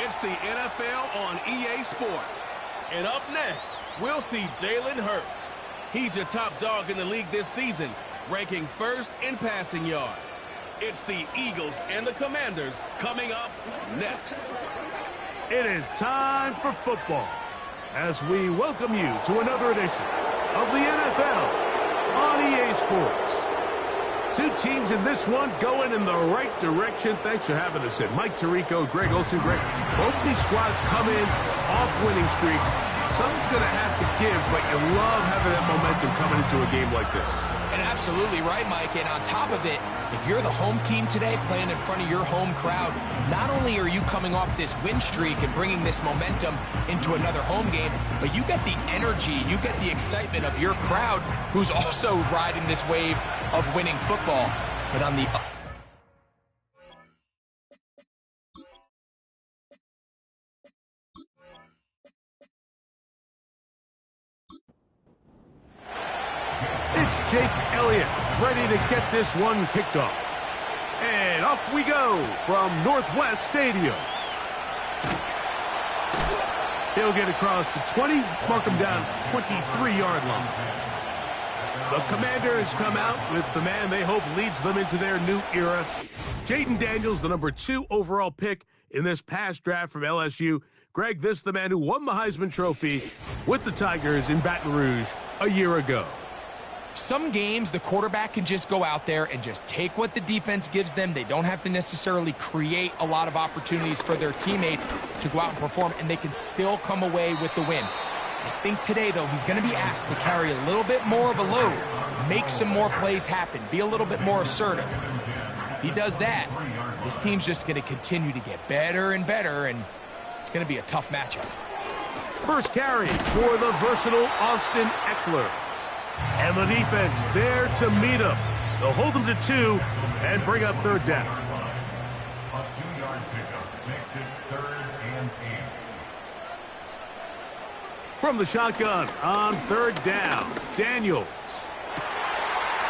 It's the NFL on EA Sports. And up next, we'll see Jalen Hurts. He's your top dog in the league this season, ranking first in passing yards. It's the Eagles and the Commanders coming up next. It is time for football as we welcome you to another edition of the NFL on EA Sports. Two teams in this one going in the right direction. Thanks for having us in. Mike Tirico, Greg Olsen. Greg, both these squads come in off winning streaks. Something's going to have to give, but you love having that momentum coming into a game like this. And absolutely right, Mike. And on top of it, if you're the home team today playing in front of your home crowd, not only are you coming off this win streak and bringing this momentum into another home game, but you get the energy, you get the excitement of your crowd who's also riding this wave of winning football. But on the It's Jake Elliott ready to get this one kicked off. And off we go from Northwest Stadium. He'll get across the 20, mark him down 23-yard line. The Commanders come out with the man they hope leads them into their new era. Jaden Daniels, the number 2 overall pick in this past draft from LSU. Greg, this is the man who won the Heisman Trophy with the Tigers in Baton Rouge a year ago. Some games, the quarterback can just go out there and just take what the defense gives them. They don't have to necessarily create a lot of opportunities for their teammates to go out and perform, and they can still come away with the win. I think today, though, he's going to be asked to carry a little bit more of a load, make some more plays happen, be a little bit more assertive. If he does that, this team's just going to continue to get better and better, and it's going to be a tough matchup. First carry for the versatile Austin Eckler. And the defense there to meet him. They'll hold him to 2 and bring up third down. A 2-yard pickup makes it 3rd and 8. From the shotgun on third down, Daniels.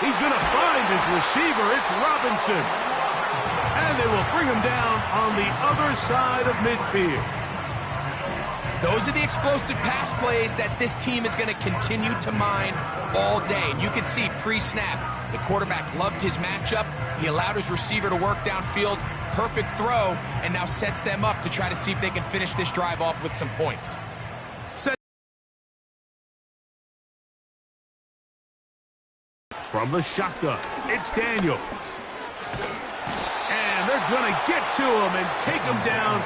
He's going to find his receiver. It's Robinson. And they will bring him down on the other side of midfield. Those are the explosive pass plays that this team is going to continue to mine all day. And you can see pre-snap, the quarterback loved his matchup. He allowed his receiver to work downfield. Perfect throw, and now sets them up to try to see if they can finish this drive off with some points. From the shotgun, it's Daniels. And they're going to get to him and take him down,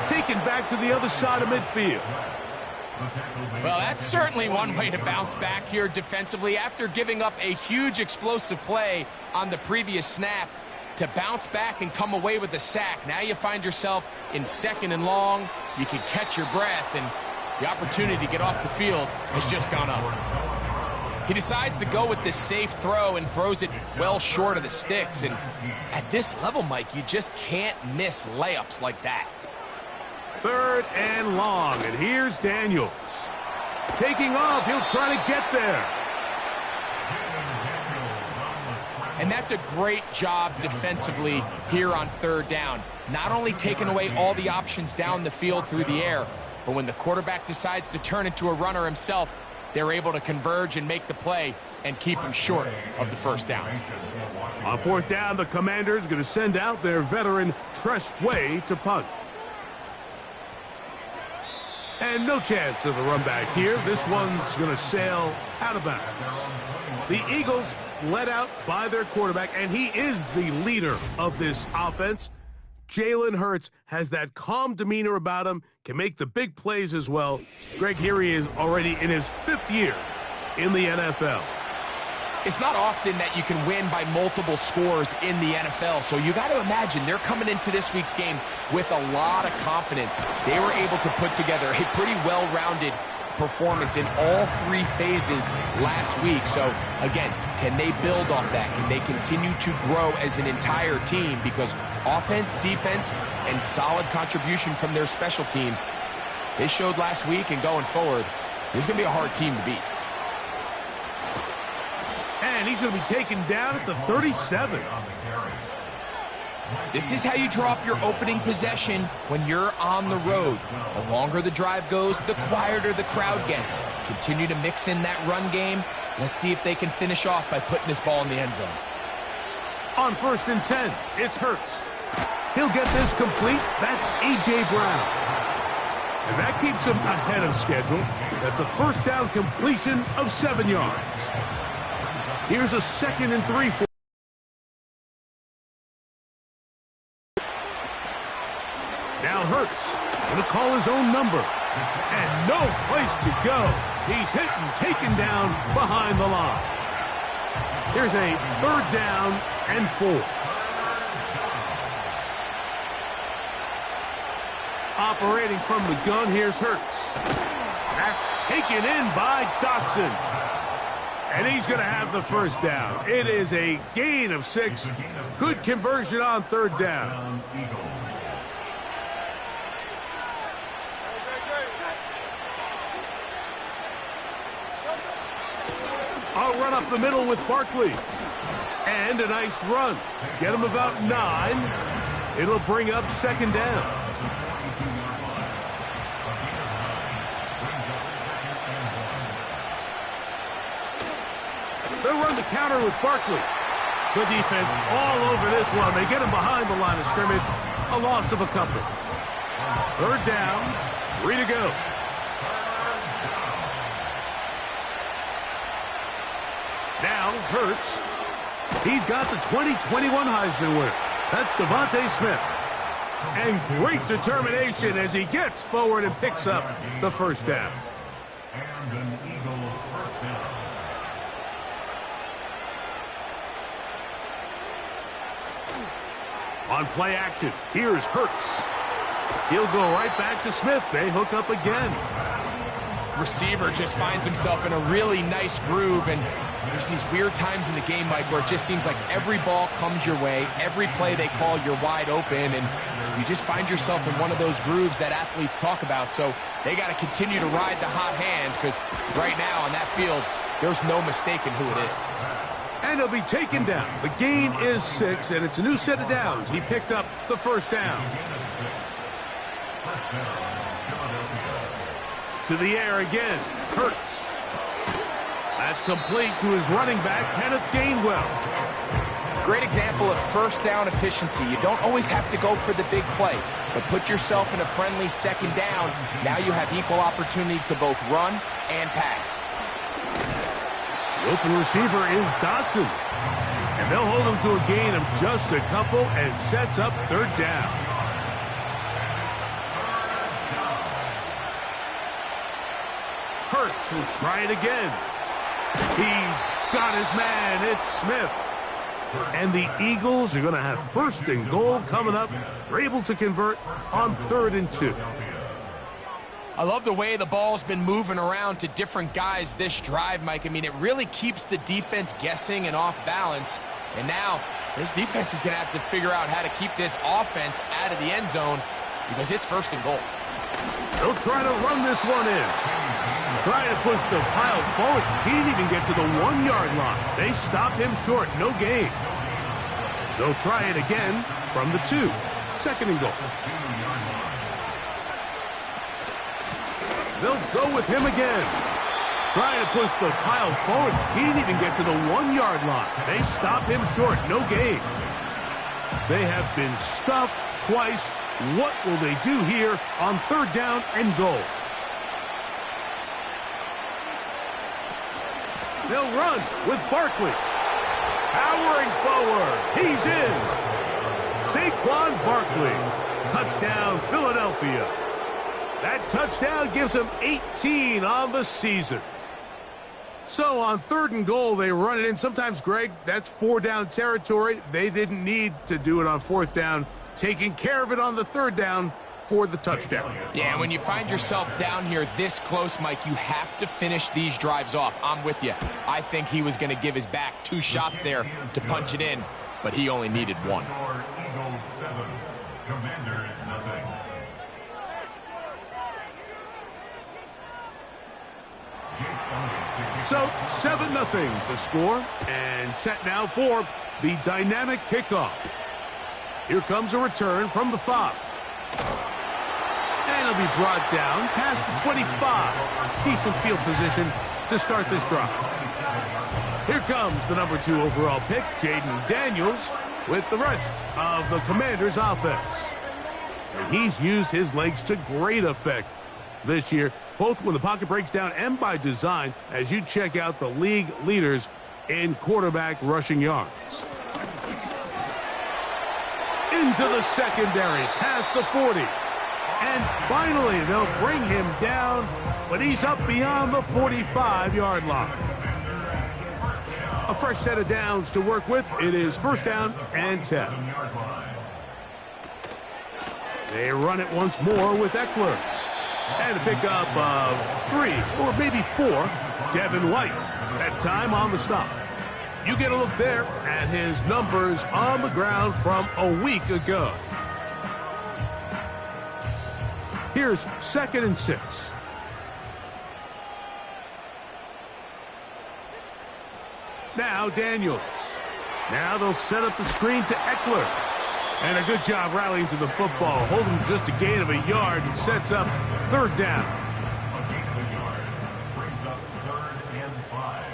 taken back to the other side of midfield. Well, that's certainly one way to bounce back here defensively after giving up a huge explosive play on the previous snap. To bounce back and come away with a sack. Now you find yourself in 2nd and long. You can catch your breath, and the opportunity to get off the field has just gone up. He decides to go with this safe throw and throws it well short of the sticks. And at this level, Mike, you just can't miss layups like that. 3rd and long, and here's Daniels. Taking off, he'll try to get there. And that's a great job defensively here on 3rd down. Not only taking away all the options down the field through the air, but when the quarterback decides to turn into a runner himself, they're able to converge and make the play and keep him short of the 1st down. On 4th down, the Commanders going to send out their veteran Tress Way to punt. And no chance of a run back here. This one's going to sail out of bounds. The Eagles led out by their quarterback, and he is the leader of this offense. Jalen Hurts has that calm demeanor about him, can make the big plays as well. Greg, here he is already in his 5th year in the NFL. It's not often that you can win by multiple scores in the NFL, so you got to imagine they're coming into this week's game with a lot of confidence. They were able to put together a pretty well-rounded performance in all 3 phases last week. So, again, can they build off that? Can they continue to grow as an entire team? Because offense, defense, and solid contribution from their special teams, they showed last week, and going forward, this is going to be a hard team to beat. And he's going to be taken down at the 37. This is how you draw up your opening possession when you're on the road. The longer the drive goes, the quieter the crowd gets. Continue to mix in that run game. Let's see if they can finish off by putting this ball in the end zone. On 1st and 10, it's Hurts. He'll get this complete. That's A.J. Brown. And that keeps him ahead of schedule. That's a first down completion of 7 yards. Here's a 2nd and 3 for. Now Hurts going to call his own number. And no place to go. He's hit and taken down behind the line. Here's a 3rd down and 4. Operating from the gun, here's Hurts. That's taken in by Dotson. And he's going to have the first down. It is a gain of 6. Good conversion on 3rd down. I'll run up the middle with Barkley. And a nice run. Get him about 9. It'll bring up 2nd down. They'll run the counter with Barkley. Good defense all over this one. They get him behind the line of scrimmage. A loss of a couple. 3rd down. 3 to go. Now Hurts. He's got the 2021 Heisman winner. That's Devontae Smith. And great determination as he gets forward and picks up the first down. And an Eagle first down. On play action, here's Hurts. He'll go right back to Smith. They hook up again. Receiver just finds himself in a really nice groove, and there's these weird times in the game, Mike, where it just seems like every ball comes your way, every play they call, you're wide open, and you just find yourself in one of those grooves that athletes talk about. So they got to continue to ride the hot hand, because right now on that field, there's no mistaking who it is. And he'll be taken down. The gain is 6, and it's a new set of downs. He picked up the first down. To the air again, Hurts. That's complete to his running back, Kenneth Gainwell. Great example of first down efficiency. You don't always have to go for the big play, but put yourself in a friendly 2nd down. Now you have equal opportunity to both run and pass. The open receiver is Dotson. And they'll hold him to a gain of just a couple and sets up 3rd down. Hurts will try it again. He's got his man. It's Smith. And the Eagles are going to have 1st and goal coming up. They're able to convert on 3rd and 2. I love the way the ball's been moving around to different guys this drive, Mike. I mean, it really keeps the defense guessing and off balance. And now this defense is going to have to figure out how to keep this offense out of the end zone because it's 1st and goal. They'll try to run this one in. Trying to push the pile forward. He didn't even get to the 1-yard line. They stopped him short. No gain. They'll try it again from the 2. 2nd and goal. They'll go with him again. Trying to push the pile forward. He didn't even get to the 1-yard line. They stopped him short. No gain. They have been stuffed twice. What will they do here on 3rd down and goal? They'll run with Barkley. Powering forward. He's in. Saquon Barkley. Touchdown, Philadelphia. That touchdown gives them 18 on the season. So on 3rd and goal, they run it in. Sometimes, Greg, that's 4-down territory. They didn't need to do it on 4th down. Taking care of it on the 3rd down for the touchdown. Yeah, when you find yourself down here this close, Mike, you have to finish these drives off. I'm with you. I think he was going to give his back 2 shots there to punch it in, but he only needed 1. Eagles 7, Commanders nothing. So 7-0 the score, and set now for the dynamic kickoff. Here comes a return from the 5. And he'll be brought down past the 25. Decent field position to start this drive. Here comes the number 2 overall pick, Jaden Daniels, with the rest of the Commanders' offense. And he's used his legs to great effect this year, both when the pocket breaks down and by design, as you check out the league leaders in quarterback rushing yards. Into the secondary, past the 40. And finally, they'll bring him down, but he's up beyond the 45-yard line. A fresh set of downs to work with. It is first down and 10. They run it once more with Eckler. And a pickup of 3 or maybe 4. Devin White, that time on the stop. You get a look there at his numbers on the ground from a week ago. Here's 2nd and 6. Now Daniels. Now they'll set up the screen to Eckler. And a good job rallying to the football. Holding just a gain of a yard and sets up 3rd down. A gain of a yard brings up 3rd and 5.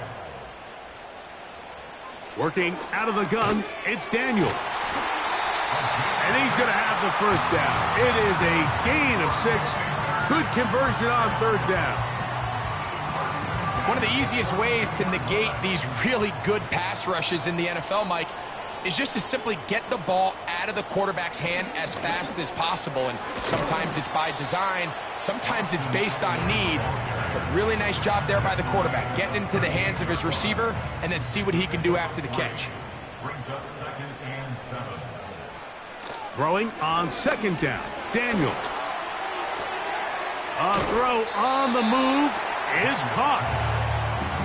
Working out of the gun, it's Daniels. And he's going to have the first down. It is a gain of 6. Good conversion on 3rd down. One of the easiest ways to negate these really good pass rushes in the NFL, Mike, is just to simply get the ball out of the quarterback's hand as fast as possible. And sometimes it's by design, sometimes it's based on need. But really nice job there by the quarterback, getting into the hands of his receiver and then see what he can do after the catch. Brings up 2nd and 7. Throwing on 2nd down, Daniels. A throw on the move is caught.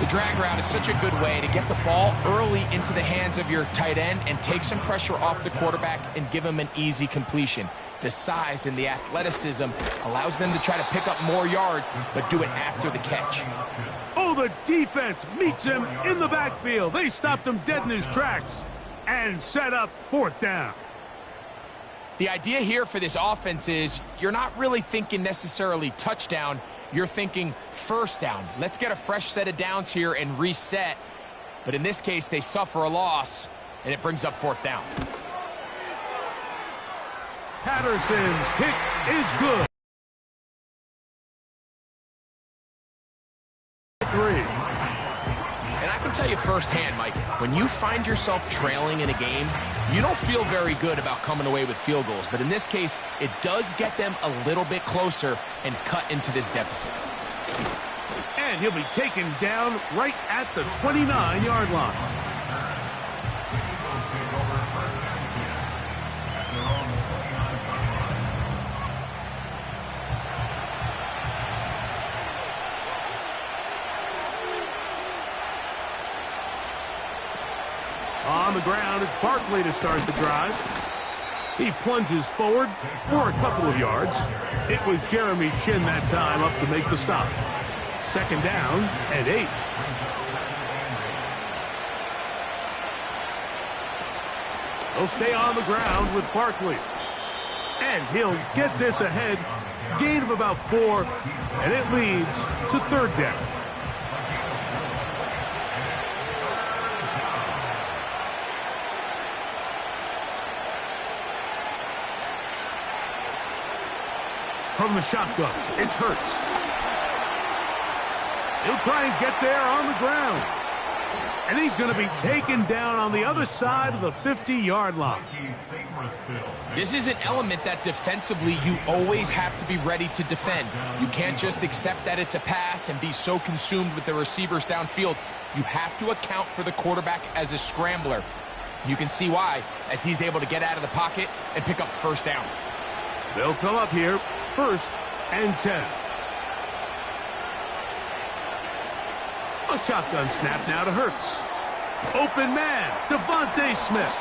The drag route is such a good way to get the ball early into the hands of your tight end and take some pressure off the quarterback and give him an easy completion. The size and the athleticism allows them to try to pick up more yards, but do it after the catch. Oh, the defense meets him in the backfield. They stopped him dead in his tracks and set up 4th down. The idea here for this offense is you're not really thinking necessarily touchdown. You're thinking first down. Let's get a fresh set of downs here and reset. But in this case, they suffer a loss, and it brings up 4th down. Patterson's kick is good. 3. And I can tell you firsthand, Mike, when you find yourself trailing in a game, you don't feel very good about coming away with field goals. But in this case, it does get them a little bit closer and cut into this deficit. And he'll be taken down right at the 29-yard line. On the ground, it's Barkley to start the drive. He plunges forward for a couple of yards. It was Jeremy Chin that time up to make the stop. 2nd down and 8. He'll stay on the ground with Barkley. And he'll get this ahead. Gain of about 4, and it leads to 3rd down. From the shotgun, it's Hurts. He'll try and get there on the ground. And he's going to be taken down on the other side of the 50-yard line. This is an element that defensively you always have to be ready to defend. You can't just accept that it's a pass and be so consumed with the receivers downfield. You have to account for the quarterback as a scrambler. You can see why, as he's able to get out of the pocket and pick up the first down. They'll come up here, 1st and 10. A shotgun snap now to Hurts. Open man, Devontae Smith.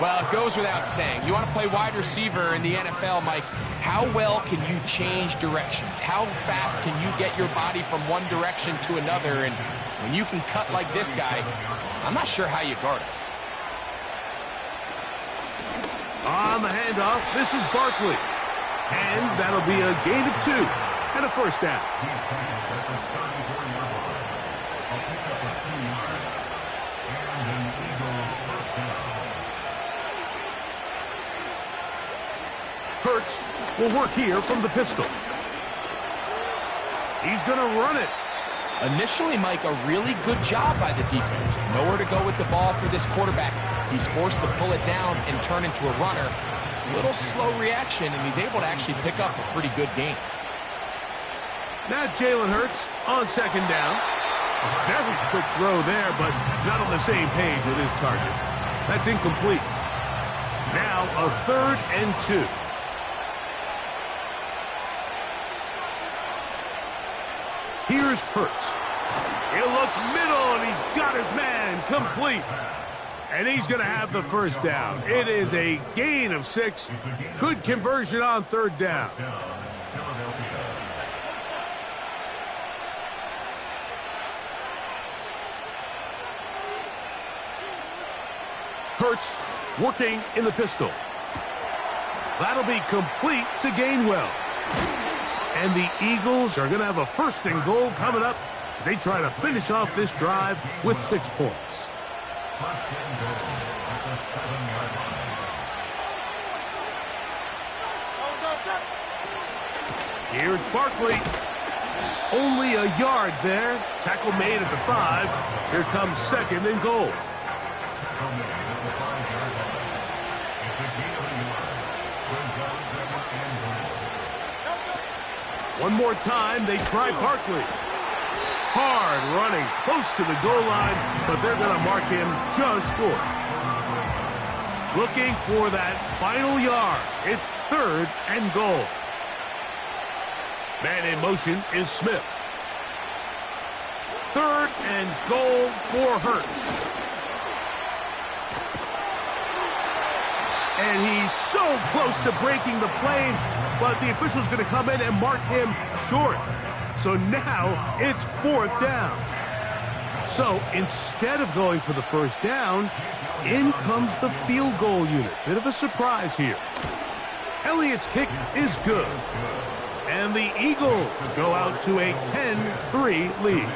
Well, it goes without saying. You want to play wide receiver in the NFL, Mike, how well can you change directions? How fast can you get your body from one direction to another? And when you can cut like this guy, I'm not sure how you guard it. On the handoff, this is Barkley. And that'll be a gain of 2 and a first down. Hurts will work here from the pistol. He's going to run it. Initially, Mike, a really good job by the defense. Nowhere to go with the ball for this quarterback. He's forced to pull it down and turn into a runner. A little slow reaction, and he's able to actually pick up a pretty good gain. Now Jalen Hurts on second down. A very quick throw there, but not on the same page with his target. That's incomplete. Now a 3rd and 2. Here's Hurts. He'll look middle, and he's got his man complete. And he's going to have the first down. It is a gain of 6. Good conversion on 3rd down. Hurts working in the pistol. That'll be complete to Gainwell. And the Eagles are going to have a 1st and goal coming up as they try to finish off this drive with 6 points. Here's Barkley. Only a yard there. Tackle made at the 5. Here comes 2nd and goal. One more time, they try Barkley. Hard running, close to the goal line, but they're going to mark him just short. Looking for that final yard. It's 3rd and goal. Man in motion is Smith. 3rd and goal for Hurts. And he's so close to breaking the plane, but the official's going to come in and mark him short. So now it's 4th down. So instead of going for the first down, in comes the field goal unit. Bit of a surprise here. Elliott's kick is good. And the Eagles go out to a 10-3 lead.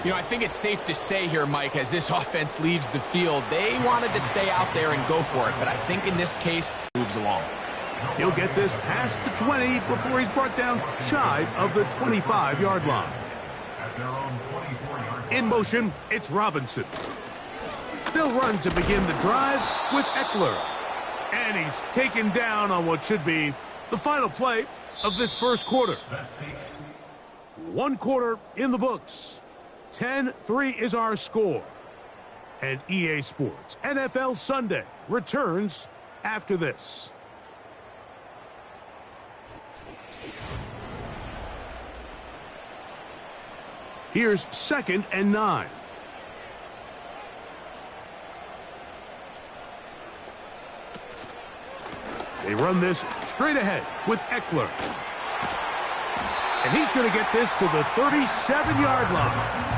You know, I think it's safe to say here, Mike, as this offense leaves the field, they wanted to stay out there and go for it. But I think in this case, moves along. He'll get this past the 20 before he's brought down shy of the 25-yard line. In motion, it's Robinson. They'll run to begin the drive with Eckler. And he's taken down on what should be the final play of this first quarter. 1 quarter in the books. 10-3 is our score. And EA Sports NFL Sunday returns after this. Here's 2nd and 9. They run this straight ahead with Eckler. And he's going to get this to the 37-yard line.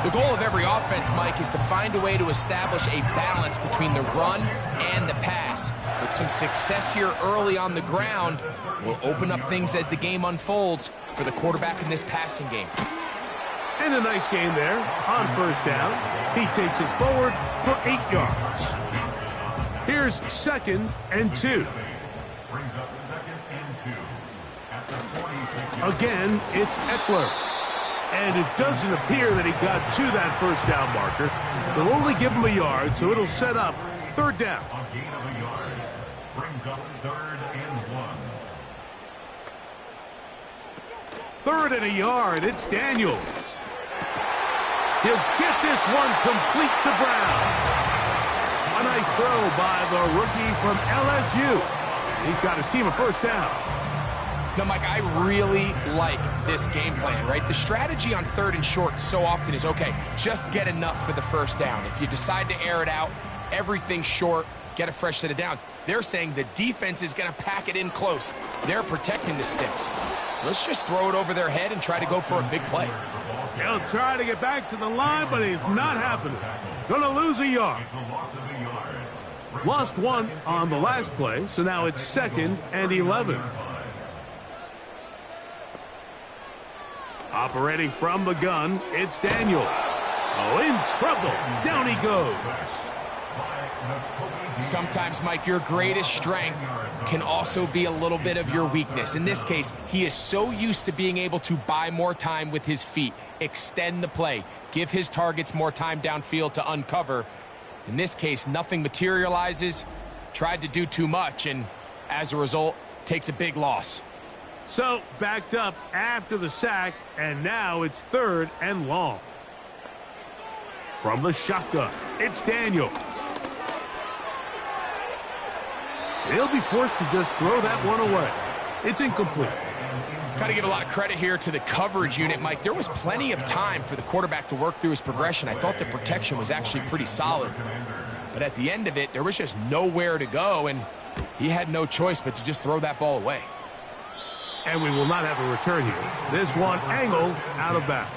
The goal of every offense, Mike, is to find a way to establish a balance between the run and the pass. With some success here early on the ground, will open up things as the game unfolds for the quarterback in this passing game. And a nice gain there on 1st down. He takes it forward for 8 yards. Here's 2nd and 2. Again, it's Eckler. And it doesn't appear that he got to that 1st down marker. They'll only give him a yard, so it'll set up 3rd down. A gain of a yard brings up 3rd and 1. 3rd and a yard, it's Daniels. He'll get this one complete to Brown. A nice throw by the rookie from LSU. He's got his team a 1st down. Now, Mike, I really like this game plan, right? The strategy on 3rd and short so often is, okay, just get enough for the 1st down. If you decide to air it out, everything short, get a fresh set of downs. They're saying the defense is going to pack it in close. They're protecting the sticks. So let's just throw it over their head and try to go for a big play. He'll try to get back to the line, but he's not happening. Gonna lose a yard. Lost one on the last play, so now it's 2nd and 11. Operating from the gun, it's Daniels. Oh, in trouble. Down he goes. Sometimes, Mike, your greatest strength can also be a little bit of your weakness. In this case, he is so used to being able to buy more time with his feet, extend the play, give his targets more time downfield to uncover. In this case, nothing materializes, tried to do too much, and as a result, takes a big loss. So, backed up after the sack, and now it's 3rd and long. From the shotgun, it's Daniels. He'll be forced to just throw that one away. It's incomplete. Got to give a lot of credit here to the coverage unit, Mike. There was plenty of time for the quarterback to work through his progression. I thought the protection was actually pretty solid. But at the end of it, there was just nowhere to go, and he had no choice but to just throw that ball away. And we will not have a return here. This one angled out of bounds.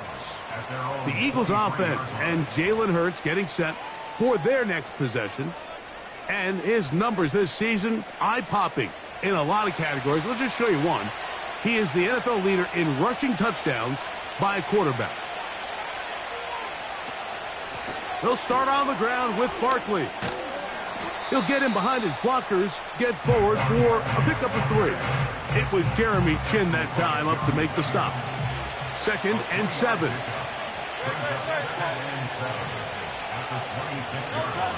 The Eagles offense and Jalen Hurts getting set for their next possession. And his numbers this season, eye-popping in a lot of categories. Let's just show you one. He is the NFL leader in rushing touchdowns by a quarterback. He'll start on the ground with Barkley. He'll get in behind his blockers, get forward for a pickup of 3. It was Jeremy Chin that time up to make the stop. 2nd and 7.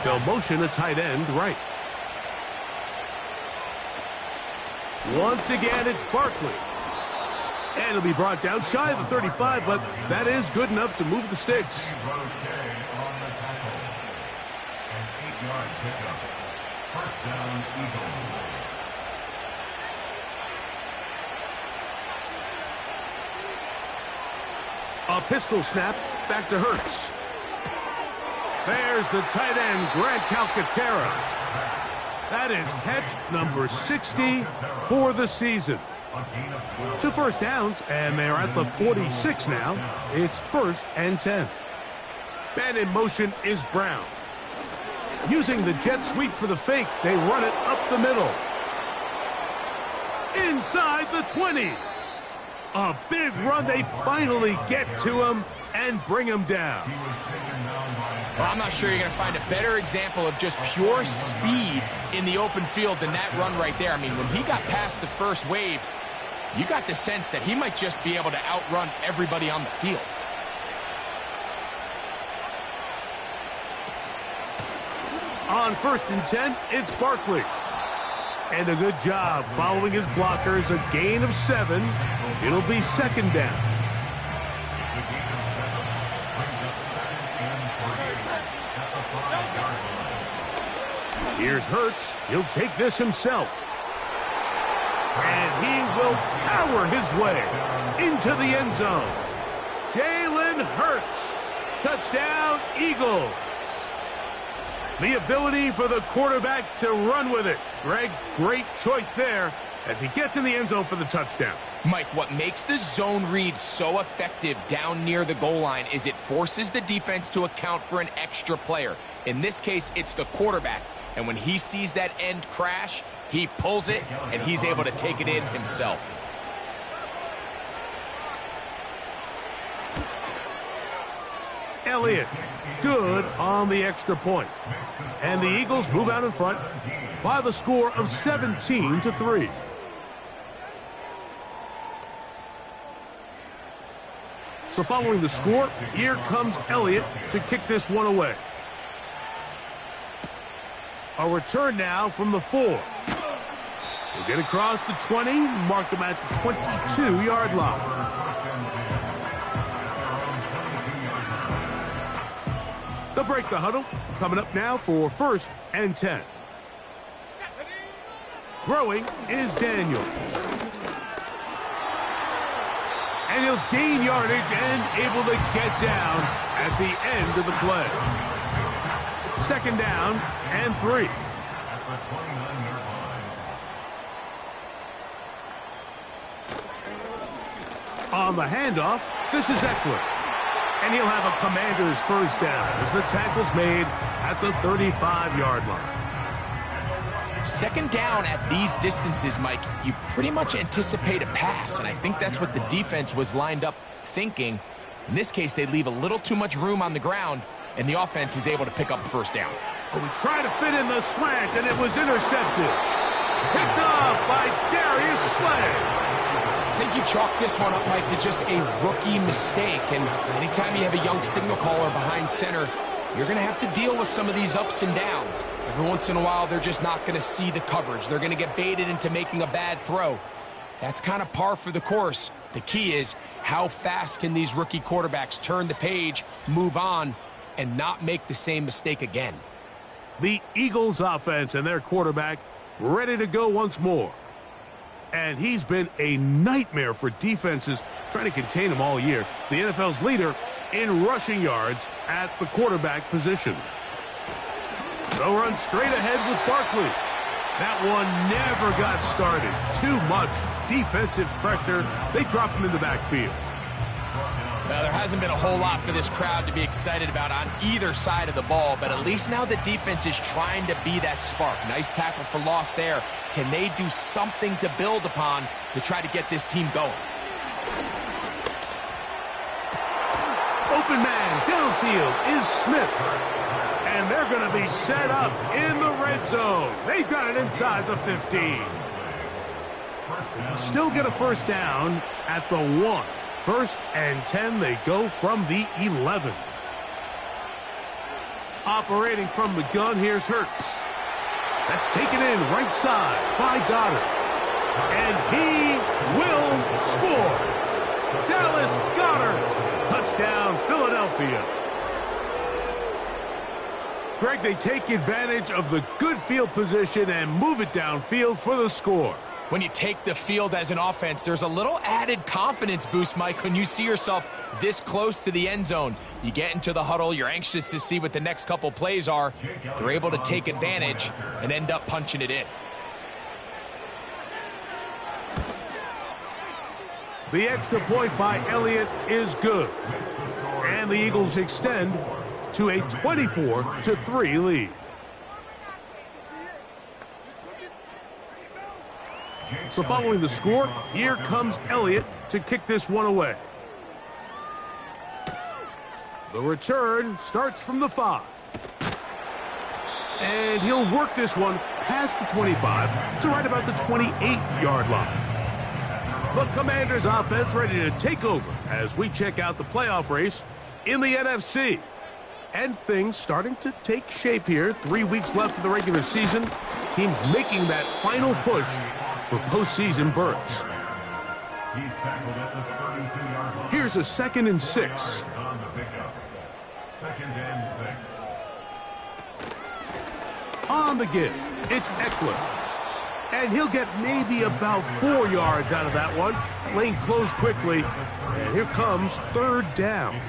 They'll motion a tight end right. Once again, it's Barkley. And he'll be brought down shy of the 35, but that is good enough to move the sticks. A pistol snap, back to Hurts. There's the tight end, Grant Calcaterra. That is catch number 60 for the season. 2 first downs, and they're at the 46 now. It's 1st and 10. Man in motion is Brown. Using the jet sweep for the fake, they run it up the middle. Inside the 20. A big run. They finally get to him and bring him down. Well, I'm not sure you're going to find a better example of just pure speed in the open field than that run right there. I mean, when he got past the first wave, you got the sense that he might just be able to outrun everybody on the field. On 1st and 10, it's Barkley. And a good job following his blockers, a gain of 7. It'll be 2nd down. Here's Hurts. He'll take this himself. And he will power his way into the end zone. Jalen Hurts. Touchdown, Eagles. The ability for the quarterback to run with it. Greg, great choice there as he gets in the end zone for the touchdown. Mike, what makes the zone read so effective down near the goal line is it forces the defense to account for an extra player. In this case, it's the quarterback. And when he sees that end crash, he pulls it, and he's able to take it in himself. Elliott, good on the extra point. And the Eagles move out in front by the score of 17-3. So following the score, here comes Elliott to kick this one away. A return now from the 4. He'll get across the 20, mark them at the 22-yard line. They'll break the huddle. Coming up now for 1st and 10. Throwing is Daniels. And he'll gain yardage and able to get down at the end of the play. 2nd down and 3. On the handoff, this is Eckler. And he'll have a Commander's 1st down as the tackle's made at the 35-yard line. Second down at these distances, Mike, you pretty much anticipate a pass, and I think that's what the defense was lined up thinking. In this case, they leave a little too much room on the ground, and the offense is able to pick up the first down. But we try to fit in the slant, and it was intercepted. Picked off by Darius Slay. I think you chalk this one up, Mike, to just a rookie mistake. And anytime you have a young signal caller behind center, you're going to have to deal with some of these ups and downs. Every once in a while, they're just not going to see the coverage. They're going to get baited into making a bad throw. That's kind of par for the course. The key is, how fast can these rookie quarterbacks turn the page, move on, and not make the same mistake again? The Eagles offense and their quarterback ready to go once more. And he's been a nightmare for defenses trying to contain him all year. The NFL's leader in rushing yards at the quarterback position. They'll run straight ahead with Barkley. That one never got started. Too much defensive pressure. They drop him in the backfield. Now, there hasn't been a whole lot for this crowd to be excited about on either side of the ball, but at least now the defense is trying to be that spark. Nice tackle for loss there. Can they do something to build upon to try to get this team going? Open man downfield is Smith. And they're going to be set up in the red zone. They've got it inside the 15. Still get a first down at the 1. First and 10, they go from the 11. Operating from the gun, here's Hurts. That's taken in right side by Goddard. And he will score. Dallas Goedert. Touchdown, Philadelphia. Greg, they take advantage of the good field position and move it downfield for the score. When you take the field as an offense, there's a little added confidence boost, Mike, when you see yourself this close to the end zone. You get into the huddle, you're anxious to see what the next couple plays are. They're able to take advantage and end up punching it in. The extra point by Elliott is good. And the Eagles extend to a 24-3 lead. So following the score, here comes Elliott to kick this one away. The return starts from the 5. And he'll work this one past the 25 to right about the 28-yard line. The Commanders' offense ready to take over as we check out the playoff race in the NFC. And things starting to take shape here. 3 weeks left of the regular season. Teams making that final push for postseason berths. Here's a 2nd and 6. On the give, it's Eckler. And he'll get maybe about 4 yards out of that one. Lane closed quickly. And here comes 3rd down.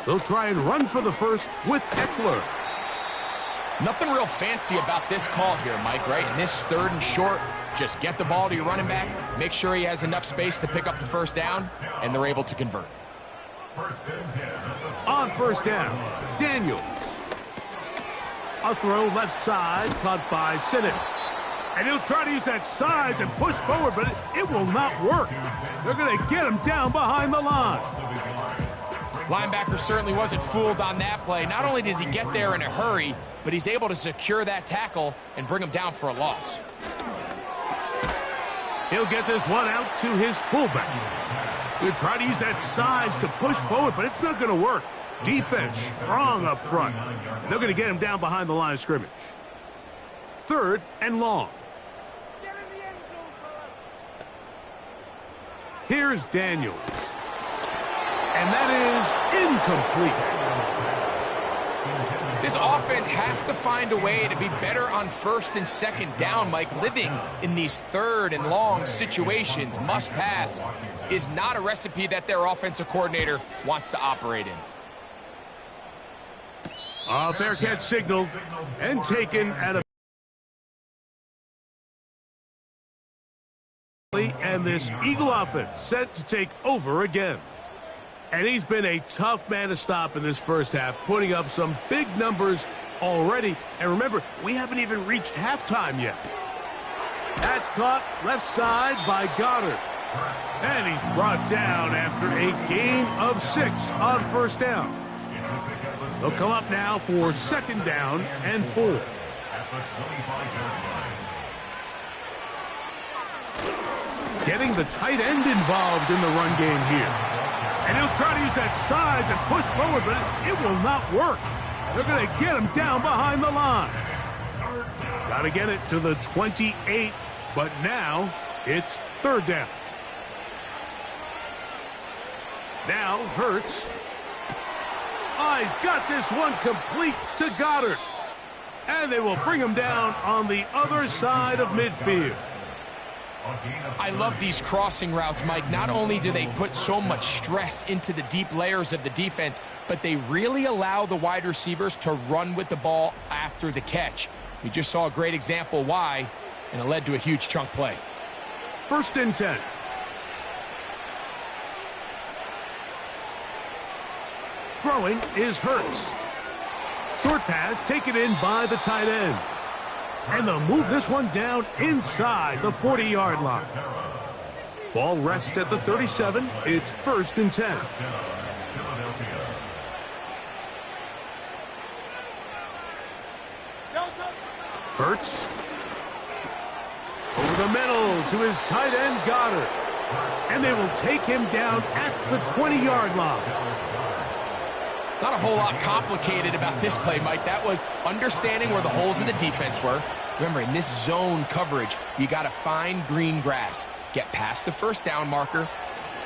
They'll try and run for the first with Eckler. Nothing real fancy about this call here, Mike, right? In this 3rd and short, just get the ball to your running back, make sure he has enough space to pick up the first down, and they're able to convert. On first down, Daniels. A throw left side, caught by Sinnott. And he'll try to use that size and push forward, but it will not work. They're going to get him down behind the line. Linebacker certainly wasn't fooled on that play. Not only does he get there in a hurry, but he's able to secure that tackle and bring him down for a loss. He'll get this one out to his fullback. He'll try to use that size to push forward, but it's not going to work. Defense strong up front. They're going to get him down behind the line of scrimmage. 3rd and long. Here's Daniels. And that is incomplete. This offense has to find a way to be better on 1st and 2nd down, Mike. Living in these 3rd and long situations, must pass, is not a recipe that their offensive coordinator wants to operate in. A fair catch signaled and taken at a... And this Eagle offense set to take over again. And he's been a tough man to stop in this first half, putting up some big numbers already. And remember, we haven't even reached halftime yet. That's caught left side by Goddard. And he's brought down after a gain of 6 on first down. They'll come up now for second down and 4. Getting the tight end involved in the run game here. And he'll try to use that size and push forward, but it will not work. They're going to get him down behind the line. Got to get it to the 28, but now it's third down. Now Hurts. Oh, he's got this one complete to Goddard. And they will bring him down on the other side of midfield. I love these crossing routes, Mike. Not only do they put so much stress into the deep layers of the defense, but they really allow the wide receivers to run with the ball after the catch. We just saw a great example why, and it led to a huge chunk play. First and 10. Throwing is Hurts. Short pass taken in by the tight end. And they'll move this one down inside the 40-yard line. Ball rests at the 37. It's first and 10. Hurts. Over the middle to his tight end, Goddard. And they will take him down at the 20-yard line. Not a whole lot complicated about this play, Mike. That was understanding where the holes in the defense were. Remember, in this zone coverage, you got to find green grass. Get past the first down marker,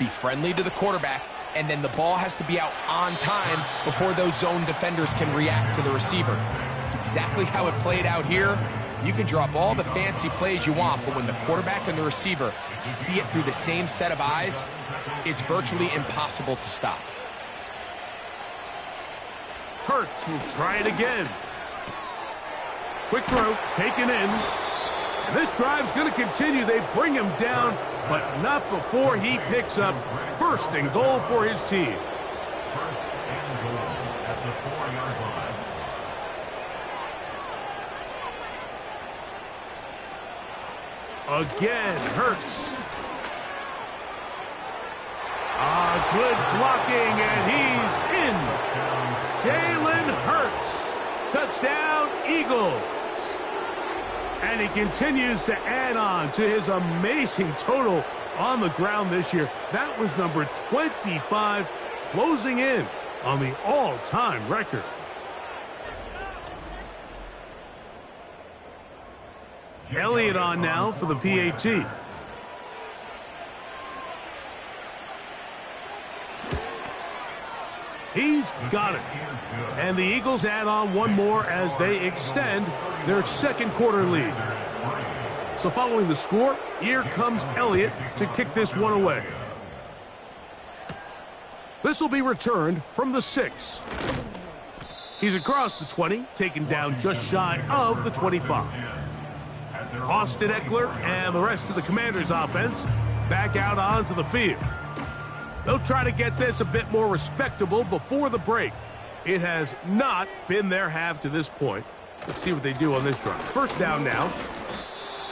be friendly to the quarterback, and then the ball has to be out on time before those zone defenders can react to the receiver. That's exactly how it played out here. You can drop all the fancy plays you want, but when the quarterback and the receiver see it through the same set of eyes, it's virtually impossible to stop. Hurts will try it again. Quick throw, taken in. And this drive's going to continue. They bring him down, but not before he picks up first and goal for his team. First and goal at the 4-yard line. Again, Hurts. Good blocking, and he's in. Jalen Hurts. Touchdown, Eagles. And he continues to add on to his amazing total on the ground this year. That was number 25, closing in on the all-time record. Elliott on now for the PAT. He's got it. And the Eagles add on one more as they extend their second quarter lead. So following the score, here comes Elliott to kick this one away. This will be returned from the 6. He's across the 20, taken down just shy of the 25. Austin Eckler and the rest of the Commanders' offense back out onto the field. They'll try to get this a bit more respectable before the break. It has not been their half to this point. Let's see what they do on this drive. First down now.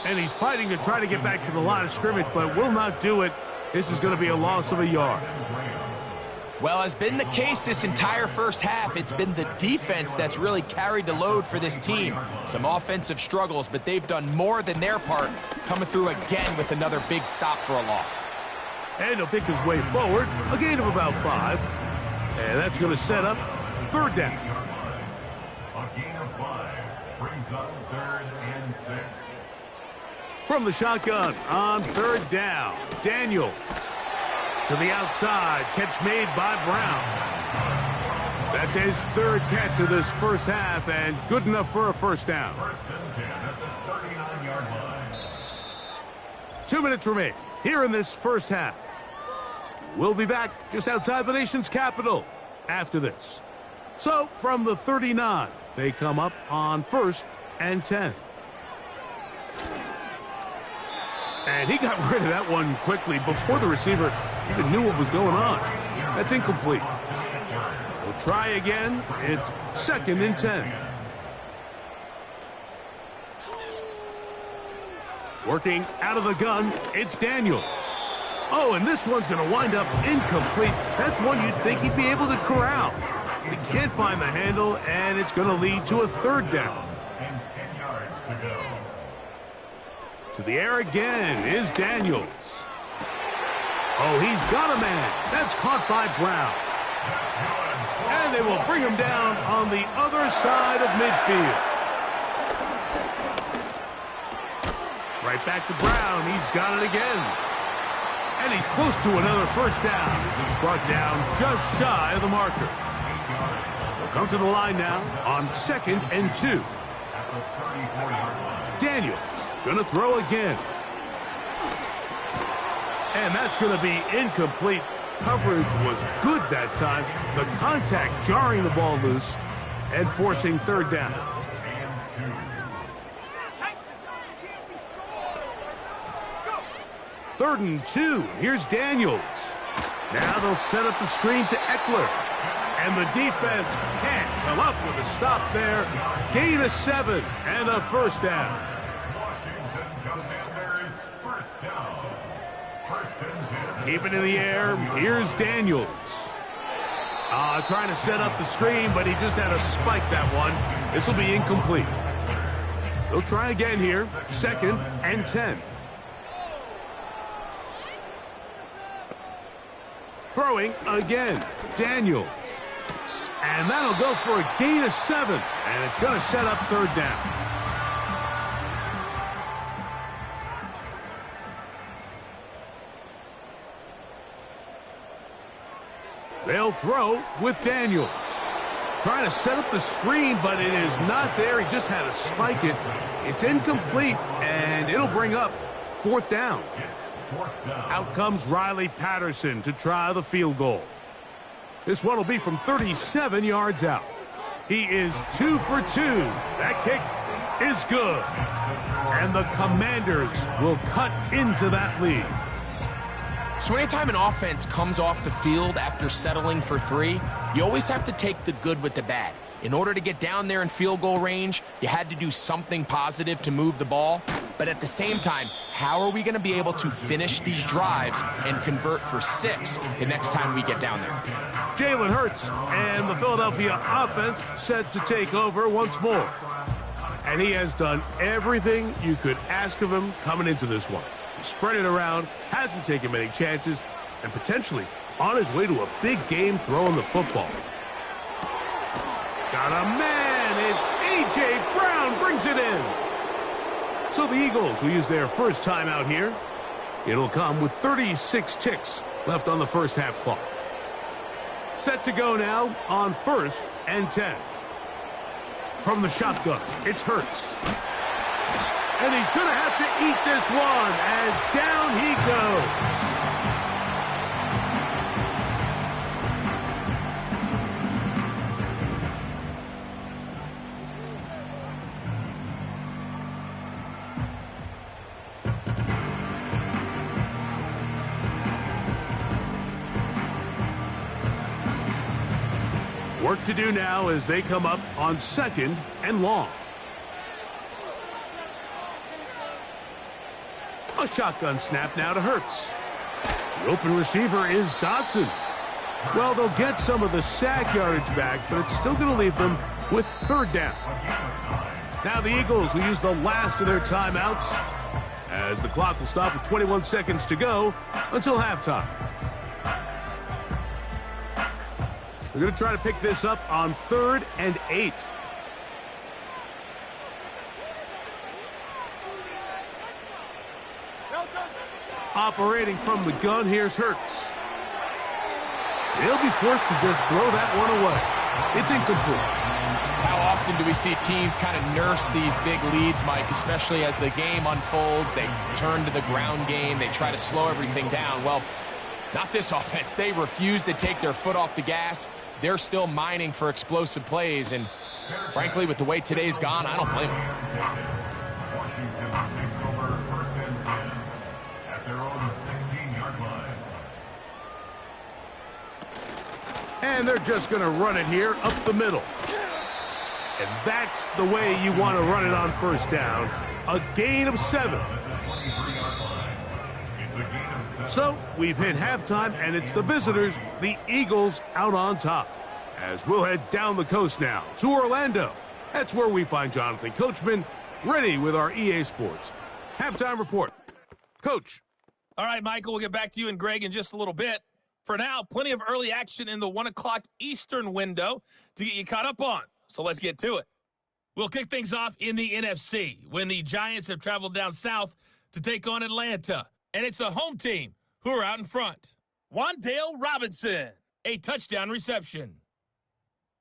And he's fighting to try to get back to the line of scrimmage, but will not do it. This is going to be a loss of a yard. Well, as been the case this entire first half, it's been the defense that's really carried the load for this team. Some offensive struggles, but they've done more than their part, coming through again with another big stop for a loss. And he'll pick his way forward, a gain of about 5. And that's going to set up third down. A gain of 5 brings up third and 6. From the shotgun on third down, Daniels to the outside, catch made by Brown. That's his third catch of this first half, and good enough for a first down. First and 10 at the 39-yard line. 2 minutes remain here in this first half. We'll be back just outside the nation's capital after this. So, from the 39, they come up on first and 10. And he got rid of that one quickly before the receiver even knew what was going on. That's incomplete. We'll try again. It's 2nd and 10. Working out of the gun, it's Daniels. Oh, and this one's going to wind up incomplete. That's one you'd think he'd be able to corral. He can't find the handle, and it's going to lead to a 3rd down. And 10 yards to go. To the air again is Daniels. Oh, he's got a man. That's caught by Brown. And they will bring him down on the other side of midfield. Right back to Brown. He's got it again. And he's close to another 1st down as he's brought down just shy of the marker. We'll come to the line now on 2nd and 2. Daniels going to throw again. And that's going to be incomplete. Coverage was good that time. The contact jarring the ball loose and forcing 3rd down. 3rd and 2. Here's Daniels. Now they'll set up the screen to Eckler. And the defense can't come up with a stop there. Gain of 7 and a 1st down. Washington Commanders, 1st down. 1st and 10. Keep it in the air. Here's Daniels. Trying to set up the screen, but he just had to spike that one. This will be incomplete. They'll try again here. 2nd and 10. Throwing again, Daniels. And that'll go for a gain of 7. And it's going to set up 3rd down. They'll throw with Daniels. Trying to set up the screen, but it is not there. He just had to spike it. It's incomplete, and it'll bring up 4th down. Out comes Riley Patterson to try the field goal. This one will be from 37 yards out. He is 2 for 2. That kick is good. And the Commanders will cut into that lead. So anytime an offense comes off the field after settling for 3, you always have to take the good with the bad. In order to get down there in field goal range, you had to do something positive to move the ball. But at the same time, how are we going to be able to finish these drives and convert for 6 the next time we get down there? Jalen Hurts and the Philadelphia offense set to take over once more. And he has done everything you could ask of him coming into this one. He spread it around, hasn't taken many chances, and potentially on his way to a big game throwing the football. Got a man. It's A.J. Brown brings it in. So the Eagles will use their first timeout here. It'll come with 36 ticks left on the 1st half clock. Set to go now on 1st and 10. From the shotgun, it's Hurts. And he's going to have to eat this one as down he goes. Work to do now as they come up on 2nd and long. A shotgun snap now to Hurts. The open receiver is Dotson. Well, they'll get some of the sack yardage back, but it's still going to leave them with 3rd down. Now the Eagles will use the last of their timeouts as the clock will stop with 21 seconds to go until halftime. They're going to try to pick this up on 3rd and 8. Operating from the gun, here's Hurts. They'll be forced to just throw that one away. It's incomplete. How often do we see teams kind of nurse these big leads, Mike, especially as the game unfolds? They turn to the ground game. They try to slow everything down. Well, not this offense. They refuse to take their foot off the gas. They're still mining for explosive plays, and frankly, with the way today's gone, I don't blame them. Washington takes over 1st and 10 at their own 16-yard line. And they're just going to run it here up the middle. And that's the way you want to run it on first down. A gain of 7. So we've hit halftime, and it's the visitors, the Eagles, out on top. As we'll head down the coast now to Orlando. That's where we find Jonathan Coachman ready with our EA Sports halftime report. Coach. All right, Michael, we'll get back to you and Greg in just a little bit. For now, plenty of early action in the 1 o'clock Eastern window to get you caught up on. So let's get to it. We'll kick things off in the NFC when the Giants have traveled down south to take on Atlanta. And it's the home team who are out in front. Wan'Dale Robinson, a touchdown reception.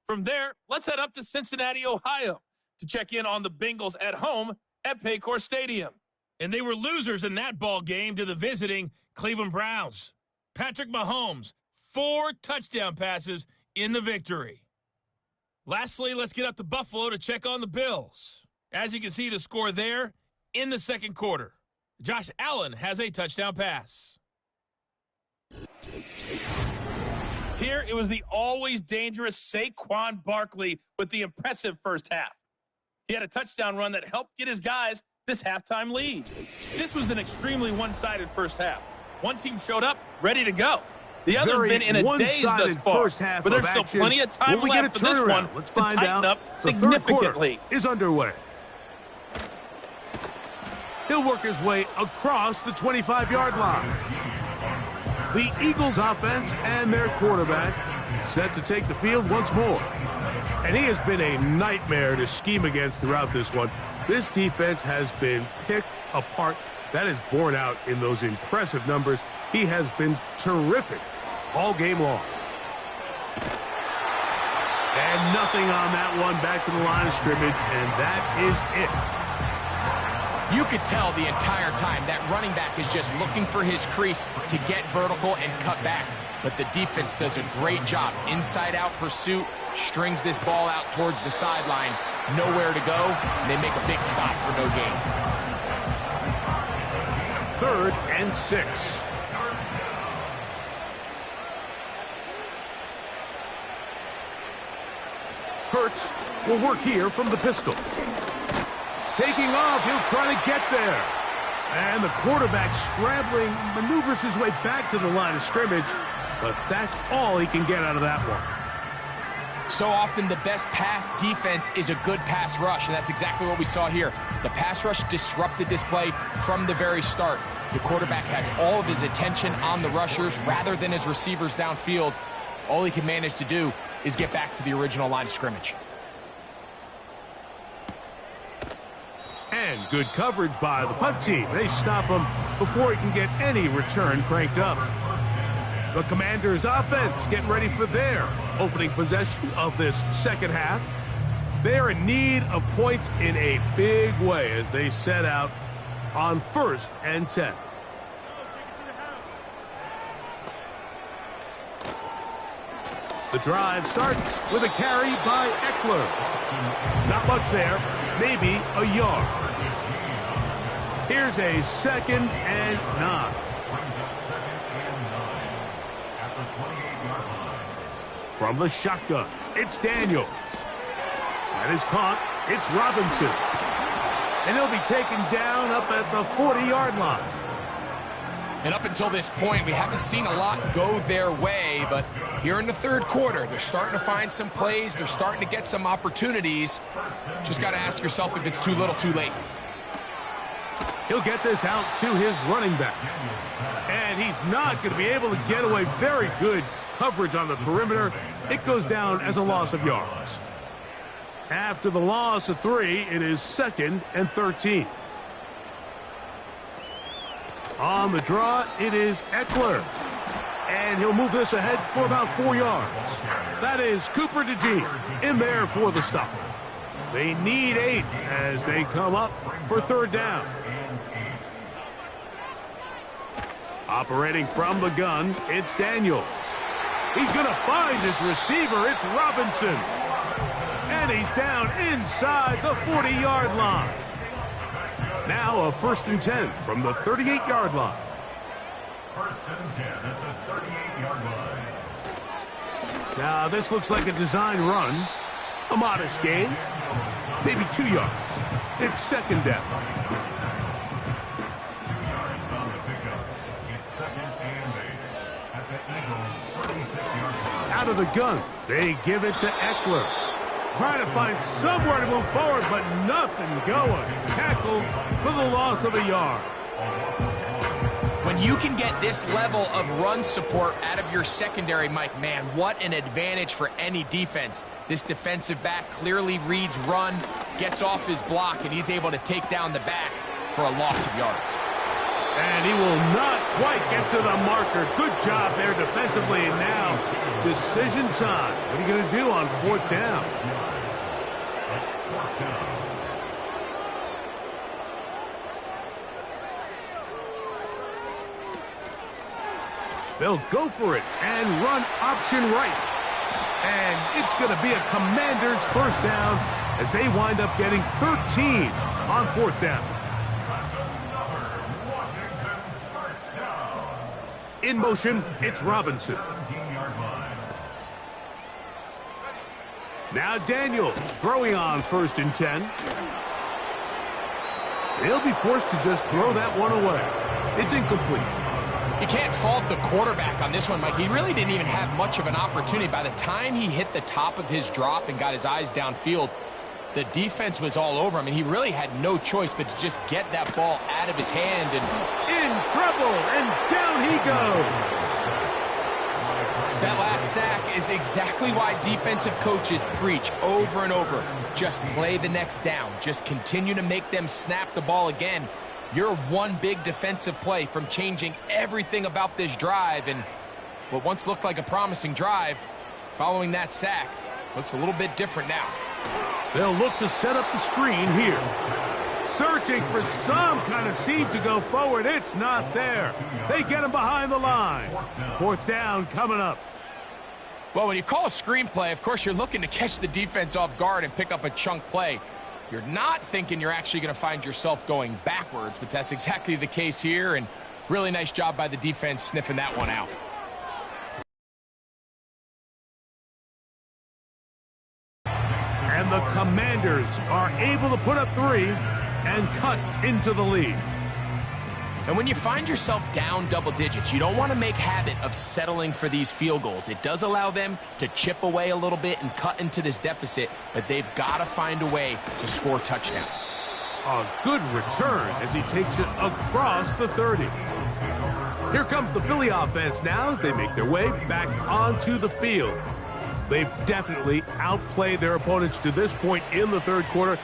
From there, let's head up to Cincinnati, Ohio to check in on the Bengals at home at Paycor Stadium. And they were losers in that ball game to the visiting Cleveland Browns. Patrick Mahomes, 4 touchdown passes in the victory. Lastly, let's get up to Buffalo to check on the Bills. As you can see the score there in the second quarter. Josh Allen has a touchdown pass. Here it was the always dangerous Saquon Barkley with the impressive first half. He had a touchdown run that helped get his guys this halftime lead. This was an extremely one-sided first half. One team showed up ready to go. The other's been in a daze thus far, but there's still plenty of time left for this one to tighten up significantly. Is underway. He'll work his way across the 25-yard line. The Eagles offense and their quarterback set to take the field once more. And he has been a nightmare to scheme against throughout this one. This defense has been picked apart. That is borne out in those impressive numbers. He has been terrific all game long. And nothing on that one, back to the line of scrimmage, and that is it. You could tell the entire time that running back is just looking for his crease to get vertical and cut back. But the defense does a great job. Inside-out pursuit, strings this ball out towards the sideline. Nowhere to go, and they make a big stop for no gain. 3rd and 6. Hurts will work here from the pistol. Taking off, he'll try to get there. And the quarterback scrambling, maneuvers his way back to the line of scrimmage, but that's all he can get out of that one. So often the best pass defense is a good pass rush, and that's exactly what we saw here. The pass rush disrupted this play from the very start. The quarterback has all of his attention on the rushers rather than his receivers downfield. All he can manage to do is get back to the original line of scrimmage. And good coverage by the punt team. They stop him before he can get any return cranked up. The Commanders' offense getting ready for their opening possession of this second half. They're in need of points in a big way as they set out on 1st and 10. The drive starts with a carry by Eckler. Not much there, maybe a yard. Here's a 2nd and 9. From the shotgun, it's Daniels. That is caught. It's Robinson. And he'll be taken down up at the 40-yard line. And up until this point, we haven't seen a lot go their way, but here in the third quarter, they're starting to find some plays. They're starting to get some opportunities. Just got to ask yourself if it's too little, too late. He'll get this out to his running back. And he's not going to be able to get away. Very good coverage on the perimeter. It goes down as a loss of yards. After the loss of 3, it is 2nd and 13. On the draw, it is Eckler. And he'll move this ahead for about 4 yards. That is Cooper DeJean in there for the stop. They need 8 as they come up for 3rd down. Operating from the gun, it's Daniels. He's going to find his receiver. It's Robinson. And he's down inside the 40-yard line. Now a 1st and 10 from the 38-yard line. 1st and 10 at the 38-yard line. Now, this looks like a design run. A modest gain. Maybe 2 yards. It's second down. Out of the gun, they give it to Eckler. Trying to find somewhere to move forward, but nothing going. Tackled for the loss of a yard. When you can get this level of run support out of your secondary, Mike, man, what an advantage for any defense. This defensive back clearly reads run, gets off his block, and he's able to take down the back for a loss of yards. And he will not quite get to the marker. Good job there defensively. And now, decision time. What are you going to do on fourth down? They'll go for it and run option right. And it's going to be a Commanders first down as they wind up getting 13 on fourth down. In motion, it's Robinson. Now Daniels throwing on 1st and 10. He'll be forced to just throw that one away. It's incomplete. You can't fault the quarterback on this one, Mike. He really didn't even have much of an opportunity. By the time he hit the top of his drop and got his eyes downfield, the defense was all over him, and he really had no choice but to just get that ball out of his hand. And in trouble, and down he goes. That last sack is exactly why defensive coaches preach over and over. Just play the next down. Just continue to make them snap the ball again. You're one big defensive play from changing everything about this drive, and what once looked like a promising drive, following that sack, looks a little bit different now. They'll look to set up the screen here. Searching for some kind of seed to go forward. It's not there. They get him behind the line. Fourth down coming up. Well, when you call a screenplay, of course, you're looking to catch the defense off guard and pick up a chunk play. You're not thinking you're actually going to find yourself going backwards, but that's exactly the case here, and really nice job by the defense sniffing that one out. And the Commanders are able to put up 3 and cut into the lead. And when you find yourself down double digits, you don't want to make habit of settling for these field goals. It does allow them to chip away a little bit and cut into this deficit, but they've got to find a way to score touchdowns. A good return as he takes it across the 30. Here comes the Philly offense now as they make their way back onto the field. They've definitely outplayed their opponents to this point in the third quarter.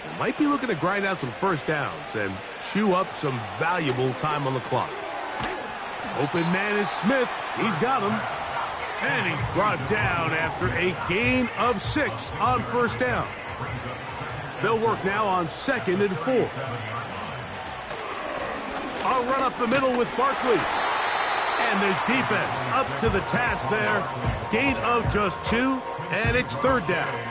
They might be looking to grind out some first downs and chew up some valuable time on the clock. Open man is Smith. He's got him. And he's brought down after a gain of 6 on first down. They'll work now on 2nd and 4. I'll run up the middle with Barkley. And this defense up to the task there. Gain of just 2, and it's 3rd down.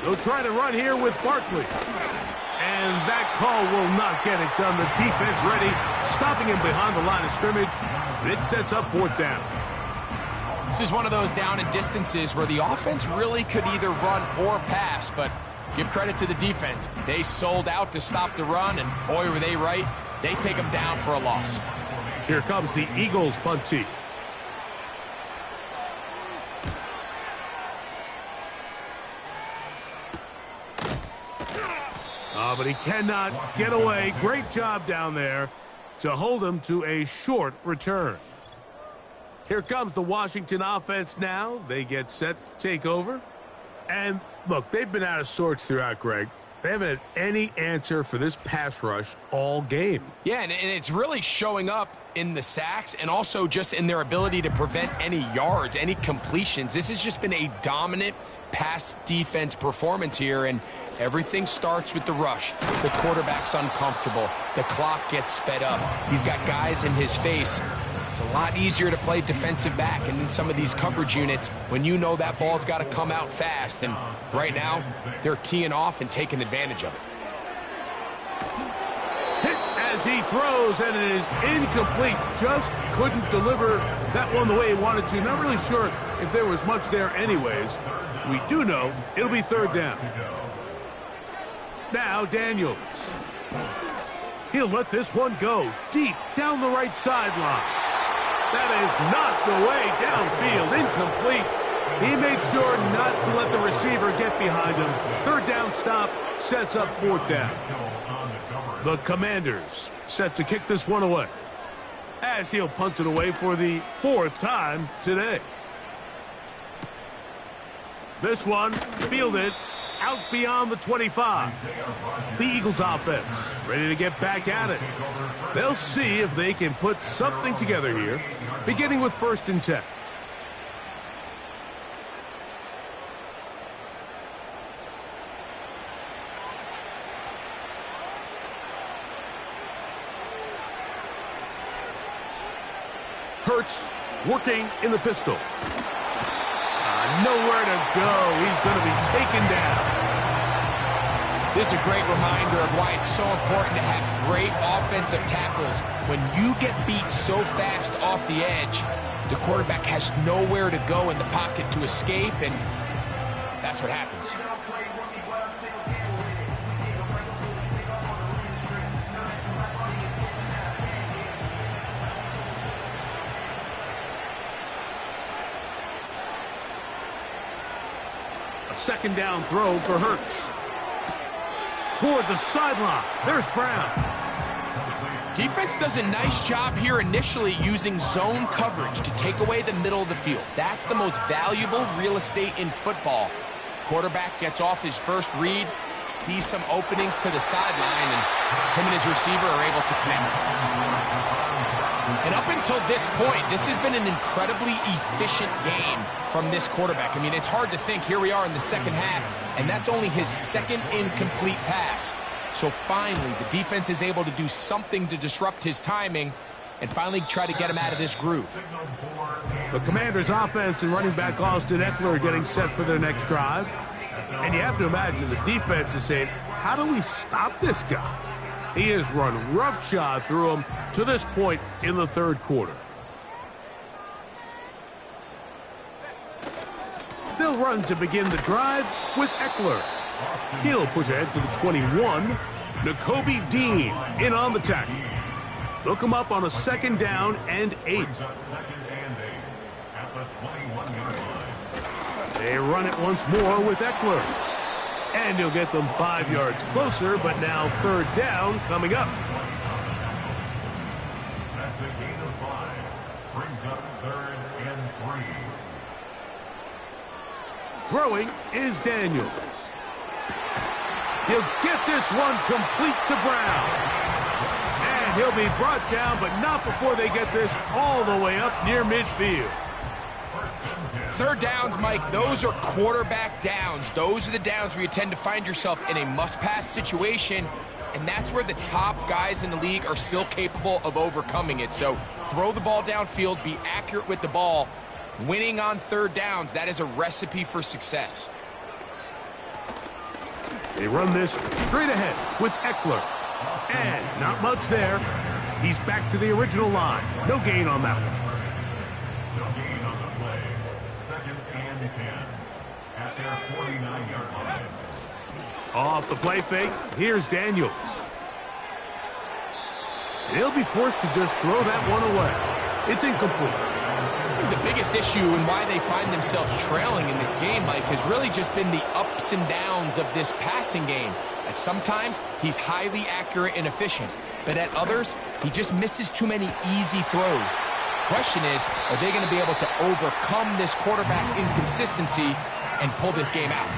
They'll try to run here with Barkley. And that call will not get it done. The defense ready, stopping him behind the line of scrimmage. And it sets up 4th down. This is one of those down and distances where the offense really could either run or pass, but give credit to the defense. They sold out to stop the run, and boy, were they right. They take them down for a loss. Here comes the Eagles punt team. But he cannot get away. Great job down there to hold him to a short return. Here comes the Washington offense now. They get set to take over. And look, they've been out of sorts throughout, Greg. They haven't had any answer for this pass rush all game. Yeah, and it's really showing up in the sacks and also just in their ability to prevent any yards, any completions. This has just been a dominant pass defense performance here, and everything starts with the rush. The quarterback's uncomfortable. The clock gets sped up. He's got guys in his face. It's a lot easier to play defensive back and in some of these coverage units when you know that ball's got to come out fast. And right now, they're teeing off and taking advantage of it. Hit as as he throws, and it is incomplete. Just couldn't deliver that one the way he wanted to. Not really sure if there was much there anyways. We do know it'll be third down. Now Daniels. He'll let this one go deep down the right sideline. That is knocked away downfield, incomplete. He made sure not to let the receiver get behind him. Third down stop sets up fourth down. The Commanders set to kick this one away, as he'll punt it away for the fourth time today. This one fielded out beyond the 25. The Eagles offense ready to get back at it. They'll see if they can put something together here, beginning with 1st and 10. Hurts working in the pistol. Nowhere to go. He's going to be taken down. This is a great reminder of why it's so important to have great offensive tackles. When you get beat so fast off the edge, the quarterback has nowhere to go in the pocket to escape, and that's what happens. Second down throw for Hurts. Toward the sideline. There's Brown. Defense does a nice job here initially using zone coverage to take away the middle of the field. That's the most valuable real estate in football. Quarterback gets off his first read, sees some openings to the sideline, and him and his receiver are able to connect. And up until this point, this has been an incredibly efficient game from this quarterback. I mean, it's hard to think. Here we are in the second half, and that's only his second incomplete pass. So finally, the defense is able to do something to disrupt his timing and finally try to get him out of this groove. The Commanders' offense and running back Austin Eckler are getting set for their next drive. And you have to imagine the defense is saying, how do we stop this guy? He has run roughshod through him to this point in the third quarter. They'll run to begin the drive with Eckler. He'll push ahead to the 21. Nakobe Dean in on the tackle. They'll come up on a 2nd down and 8. They run it once more with Eckler. And he'll get them 5 yards closer, but now 3rd down coming up. That's a gain of 5. Brings up 3rd and 3. Throwing is Daniels. He'll get this one complete to Brown. And he'll be brought down, but not before they get this all the way up near midfield. 3rd downs, Mike, those are quarterback downs. Those are the downs where you tend to find yourself in a must-pass situation, and that's where the top guys in the league are still capable of overcoming it. So throw the ball downfield, be accurate with the ball. Winning on 3rd downs, that is a recipe for success. They run this straight ahead with Eckler. And not much there. He's back to the original line. No gain on that one. No gain on the play. 2nd and 10. At their 49-yard line. Off the play fake, here's Daniels. He'll be forced to just throw that one away. It's incomplete. The biggest issue and why they find themselves trailing in this game, Mike, has really just been the ups and downs of this passing game. At sometimes, he's highly accurate and efficient, but at others, he just misses too many easy throws. Question is, are they going to be able to overcome this quarterback inconsistency and pull this game out?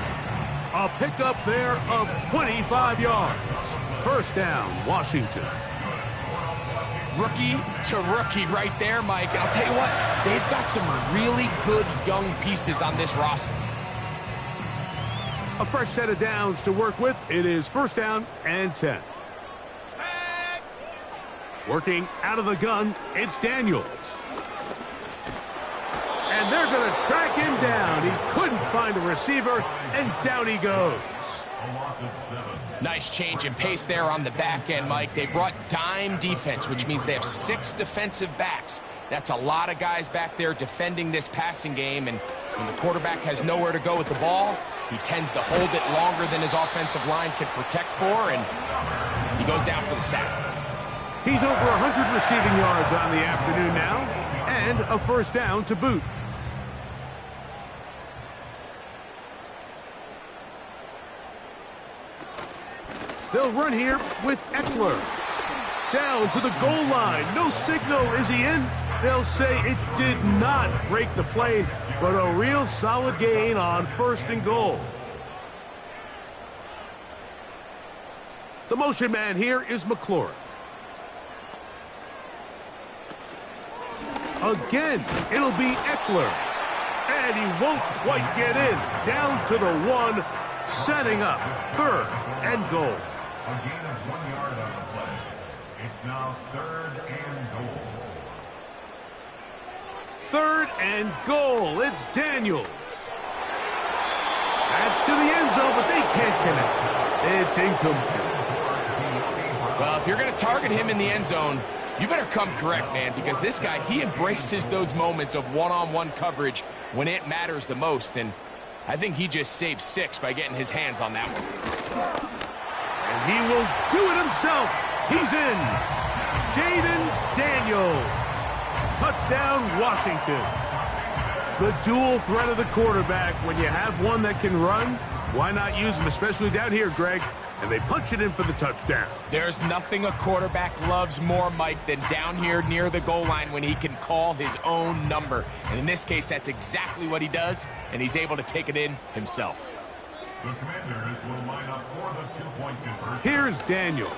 A pickup there of 25 yards. 1st down, Washington. Rookie to rookie right there, Mike. And I'll tell you what, they've got some really good young pieces on this roster. A fresh set of downs to work with. It is 1st down and 10. Working out of the gun, it's Daniels. And they're going to track him down. He couldn't find a receiver, and down he goes. A loss of 7. Nice change in pace there on the back end, Mike. They brought dime defense, which means they have 6 defensive backs. That's a lot of guys back there defending this passing game, and when the quarterback has nowhere to go with the ball, he tends to hold it longer than his offensive line can protect for, and he goes down for the sack. He's over 100 receiving yards on the afternoon now, and a first down to boot. They'll run here with Eckler. Down to the goal line. No signal. Is he in? They'll say it did not break the play, but a real solid gain on first and goal. The motion man here is McLaurin. Again, it'll be Eckler. And he won't quite get in. Down to the 1, setting up third and goal. A gain of 1 yard on the play. It's now 3rd and goal. 3rd and goal. It's Daniels. That's to the end zone, but they can't connect. It's incomplete. Well, if you're going to target him in the end zone, you better come correct, man, because this guy, he embraces those moments of one-on-one coverage when it matters the most, and I think he just saved 6 by getting his hands on that one. And he will do it himself. He's in. Jaden Daniels. Touchdown, Washington. The dual threat of the quarterback. When you have one that can run, why not use him, especially down here, Greg? And they punch it in for the touchdown. There's nothing a quarterback loves more, Mike, than down here near the goal line when he can call his own number. And in this case, that's exactly what he does, and he's able to take it in himself. The Commanders will line up for the 2-point conversion. Here's Daniels.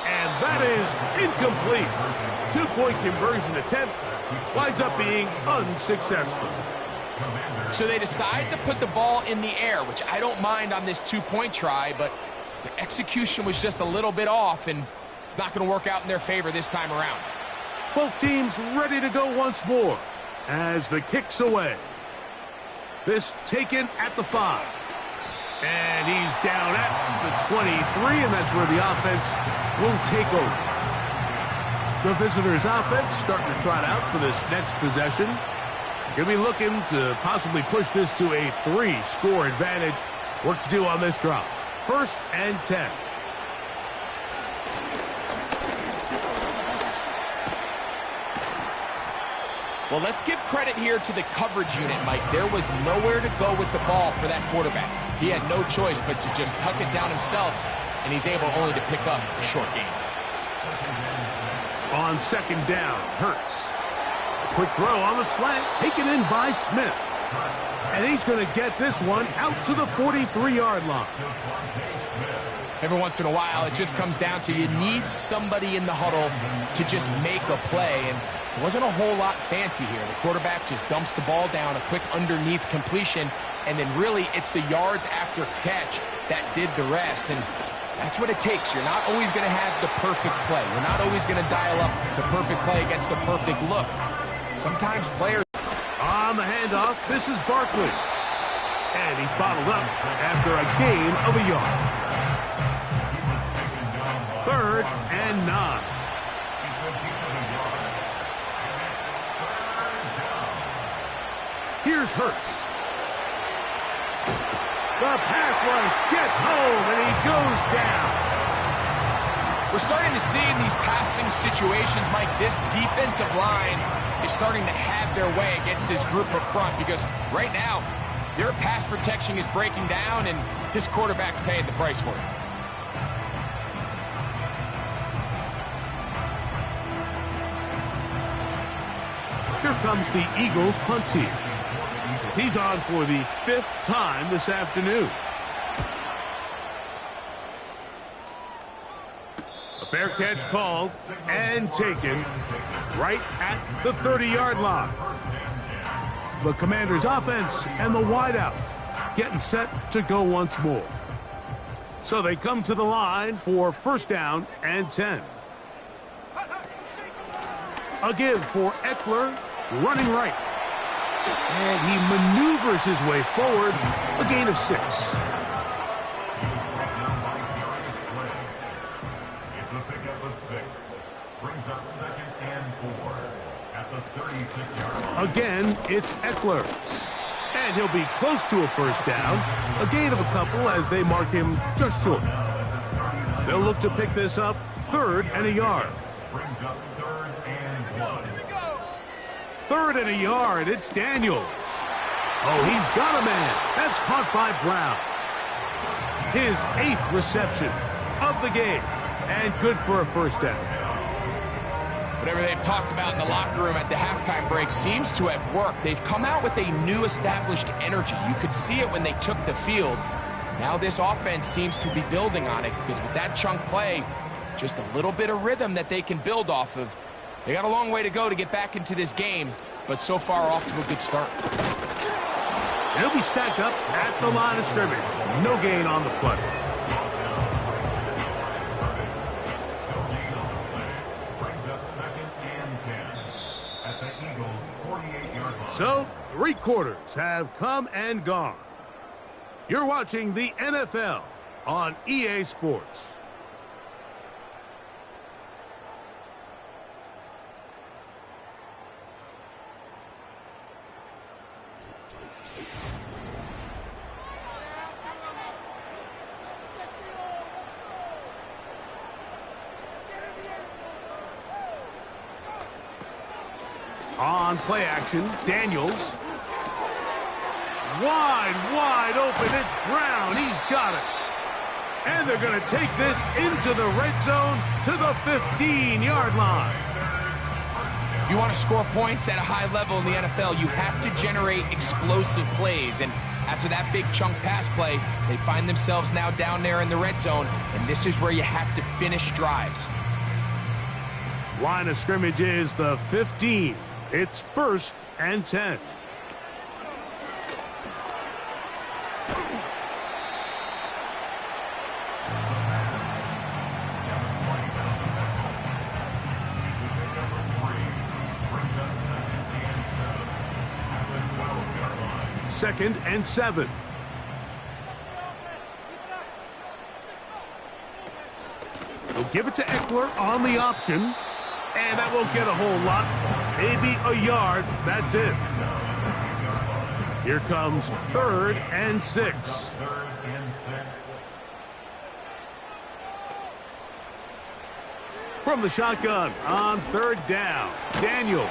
And that is incomplete. 2-point conversion attempt winds up being unsuccessful. So they decide to put the ball in the air, which I don't mind on this 2-point try, but the execution was just a little bit off, and it's not going to work out in their favor this time around. Both teams ready to go once more as the kick's away. This taken at the 5. And he's down at the 23, and that's where the offense will take over. The visitors' offense starting to trot out for this next possession. Going to be looking to possibly push this to a 3-score advantage. Work to do on this drop. 1st and 10. Well, let's give credit here to the coverage unit, Mike. There was nowhere to go with the ball for that quarterback. He had no choice but to just tuck it down himself, and he's able only to pick up a short gain. On 2nd down, Hurts. Quick throw on the slant, taken in by Smith. And he's going to get this one out to the 43-yard line. Every once in a while, it just comes down to you need somebody in the huddle to just make a play, and it wasn't a whole lot fancy here. The quarterback just dumps the ball down, a quick underneath completion, and then really it's the yards after catch that did the rest, and that's what it takes. You're not always going to have the perfect play. You're not always going to dial up the perfect play against the perfect look. Sometimes players... On the handoff, this is Barkley. And he's bottled up after a gain of a yard. 3rd and 9. Here's Hurts. The pass rush gets home, and he goes down. We're starting to see in these passing situations, Mike, this defensive line is starting to have their way against this group up front because right now, their pass protection is breaking down, and this quarterback's paying the price for it. Here comes the Eagles punt team. He's on for the 5th time this afternoon. A fair catch called and taken right at the 30-yard line. The Commanders' offense and the wideout getting set to go once more. So they come to the line for 1st down and 10. A give for Eckler, running right. And he maneuvers his way forward, a gain of 6. It's a pickup of 6. Brings up 2nd and 4 at the 36-yard line. Again, it's Eckler. And he'll be close to a first down, a gain of a couple as they mark him just short. They'll look to pick this up 3rd and a yard. Brings up 3rd and 1. 3rd and a yard, it's Daniels. Oh, he's got a man. That's caught by Brown. His 8th reception of the game, and good for a first down. Whatever they've talked about in the locker room at the halftime break seems to have worked. They've come out with a new established energy. You could see it when they took the field. Now this offense seems to be building on it because with that chunk play, just a little bit of rhythm that they can build off of. They got a long way to go to get back into this game, but so far off to a good start. He'll be stacked up at the line of scrimmage. No gain on the play. Brings up 2nd and 10 at the Eagles' 48-yard line. So, 3 quarters have come and gone. You're watching the NFL on EA Sports. On play action, Daniels. Wide open. It's Brown. He's got it. And they're going to take this into the red zone to the 15-yard line. If you want to score points at a high level in the NFL, you have to generate explosive plays. And after that big chunk pass play, they find themselves now down there in the red zone. And this is where you have to finish drives. Line of scrimmage is the 15. It's 1st and 10. Second and 7. They'll give it to Eckler on the option. And that won't get a whole lot. Maybe a yard. That's it. Here comes 3rd and 6. 3rd and 6. From the shotgun on 3rd down, Daniels.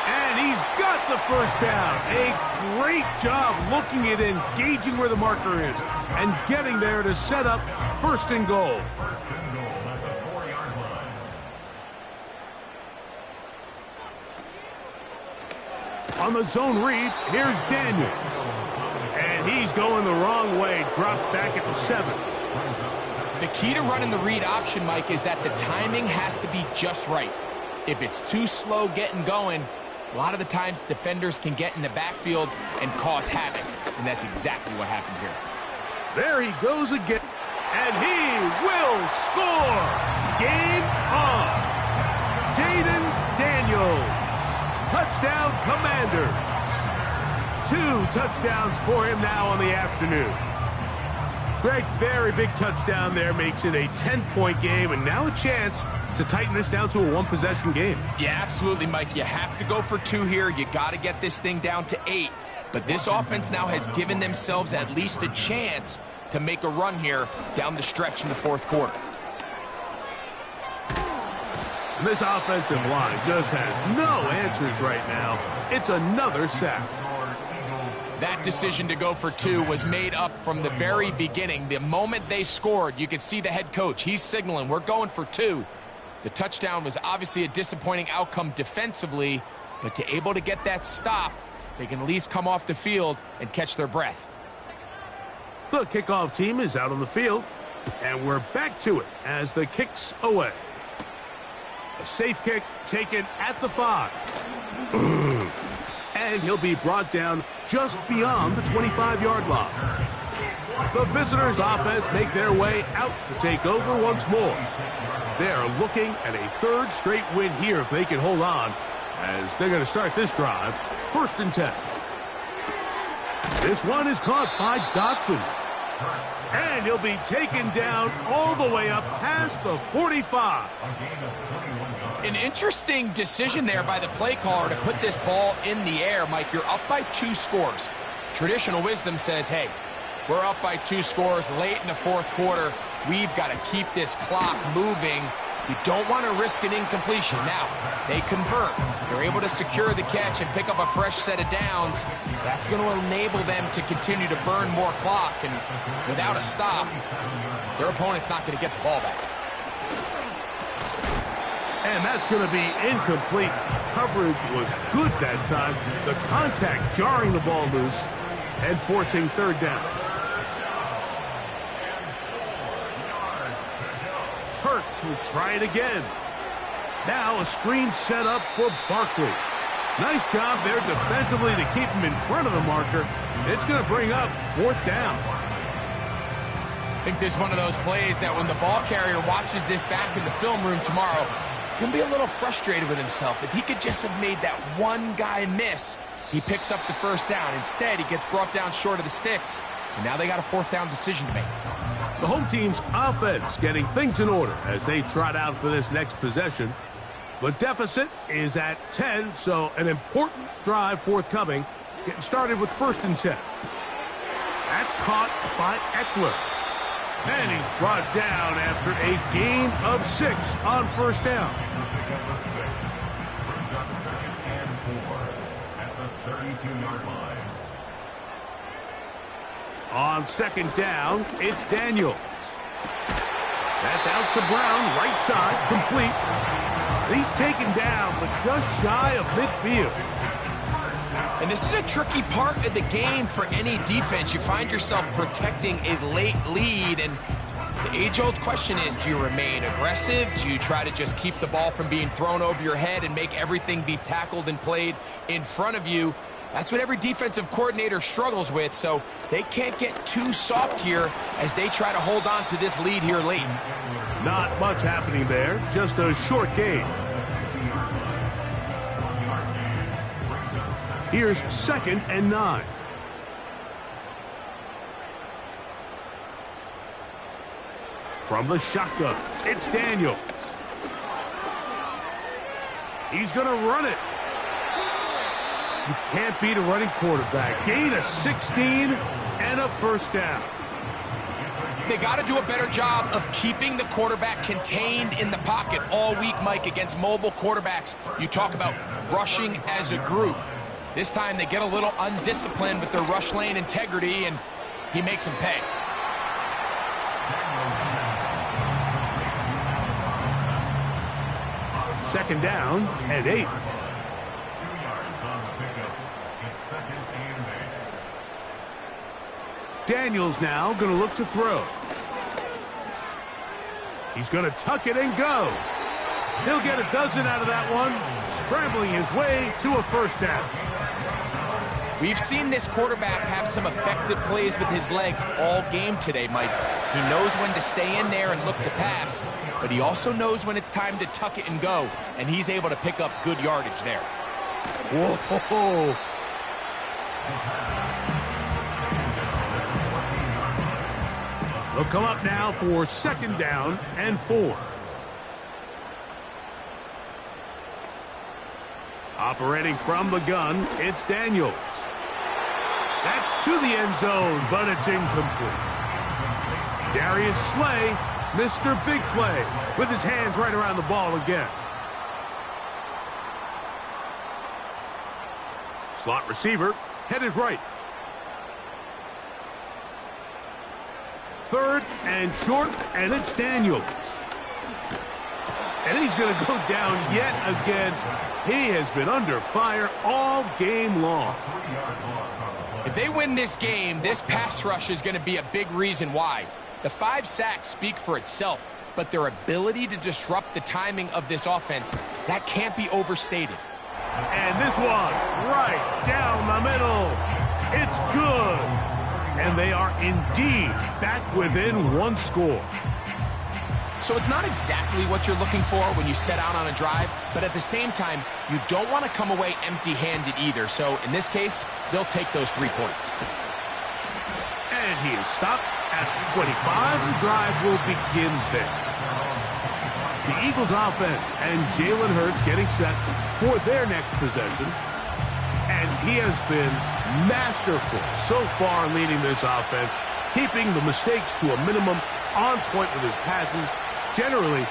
And he's got the first down. A great job looking at engaging where the marker is and getting there to set up 1st and goal. 1st and goal at the 4-yard line. On the zone read, here's Daniels. And he's going the wrong way. Dropped back at the 7. The key to running the read option, Mike, is that the timing has to be just right. If it's too slow getting going, a lot of the times defenders can get in the backfield and cause havoc. And that's exactly what happened here. There he goes again. And he will score. Game on. Jaden Daniels. Touchdown, Commanders. 2 touchdowns for him now on the afternoon. Greg, very big touchdown there makes it a 10-point game, and now a chance to tighten this down to a 1-possession game. Yeah, absolutely, Mike. You have to go for 2 here. You got to get this thing down to 8. But this offense now has given themselves at least a chance to make a run here down the stretch in the 4th quarter. And this offensive line just has no answers right now. It's another sack. That decision to go for 2 was made up from the very beginning. The moment they scored, you could see the head coach. He's signaling, we're going for 2. The touchdown was obviously a disappointing outcome defensively, but to able to get that stop, they can at least come off the field and catch their breath. The kickoff team is out on the field, and we're back to it as the kick's away. A safe kick taken at the 5. And he'll be brought down just beyond the 25-yard line. The visitors' offense make their way out to take over once more. They are looking at a 3rd straight win here if they can hold on, as they're going to start this drive First and 10. This one is caught by Dotson. And he'll be taken down all the way up past the 45. An interesting decision there by the play caller to put this ball in the air. Mike, you're up by 2 scores. Traditional wisdom says, hey, we're up by 2 scores late in the fourth quarter. We've got to keep this clock moving. You don't want to risk an incompletion. Now, they convert. They're able to secure the catch and pick up a fresh set of downs. That's going to enable them to continue to burn more clock. And without a stop, their opponent's not going to get the ball back. And that's going to be incomplete. Coverage was good that time. The contact jarring the ball loose and forcing third down. Hurts will try it again. Now a screen set up for Barkley. Nice job there defensively to keep him in front of the marker. It's going to bring up fourth down. I think this is one of those plays that when the ball carrier watches this back in the film room tomorrow, he's going to be a little frustrated with himself. If he could just have made that one guy miss, he picks up the first down. Instead, he gets brought down short of the sticks, and now they got a fourth down decision to make. The home team's offense getting things in order as they trot out for this next possession. The deficit is at 10, so an important drive forthcoming. Getting started with first and 10. That's caught by Eckler. And he's brought down after a gain of 6 on first down. Pick up a 6. Brings up second and 4 at the 32-yard line. On second down, it's Daniels. That's out to Brown, right side, complete. He's taken down, but just shy of midfield. And this is a tricky part of the game for any defense. You find yourself protecting a late lead, and the age-old question is, do you remain aggressive? Do you try to just keep the ball from being thrown over your head and make everything be tackled and played in front of you? That's what every defensive coordinator struggles with, so they can't get too soft here as they try to hold on to this lead here late. Not much happening there, just a short gain. Here's second and 9. From the shotgun, it's Daniels. He's going to run it. You can't beat a running quarterback. Gain of 16 and a first down. They got to do a better job of keeping the quarterback contained in the pocket all week, Mike, against mobile quarterbacks. You talk about rushing as a group. This time they get a little undisciplined with their rush lane integrity, and he makes them pay. Second down and 8. 2 yards on the pickup. It's second and 8. Daniels now going to look to throw. He's going to tuck it and go. He'll get a dozen out of that one, scrambling his way to a first down. We've seen this quarterback have some effective plays with his legs all game today, Mike. He knows when to stay in there and look to pass, but he also knows when it's time to tuck it and go, and he's able to pick up good yardage there. Whoa. They'll come up now for second down and 4. Operating from the gun, it's Daniels. That's to the end zone, but it's incomplete. Darius Slay, Mr. Big Play, with his hands right around the ball again. Slot receiver, headed right. Third and short, and it's Daniels. And he's going to go down yet again. He has been under fire all game long. If they win this game, this pass rush is going to be a big reason why. The 5 sacks speak for itself, but their ability to disrupt the timing of this offense, that can't be overstated. And this one, right down the middle. It's good. And they are indeed back within 1 score. So it's not exactly what you're looking for when you set out on a drive, but at the same time, you don't want to come away empty-handed either. So in this case, they'll take those 3 points. And he is stopped at 25. The drive will begin there. The Eagles offense and Jalen Hurts getting set for their next possession. And he has been masterful so far leading this offense, keeping the mistakes to a minimum, on point with his passes, generally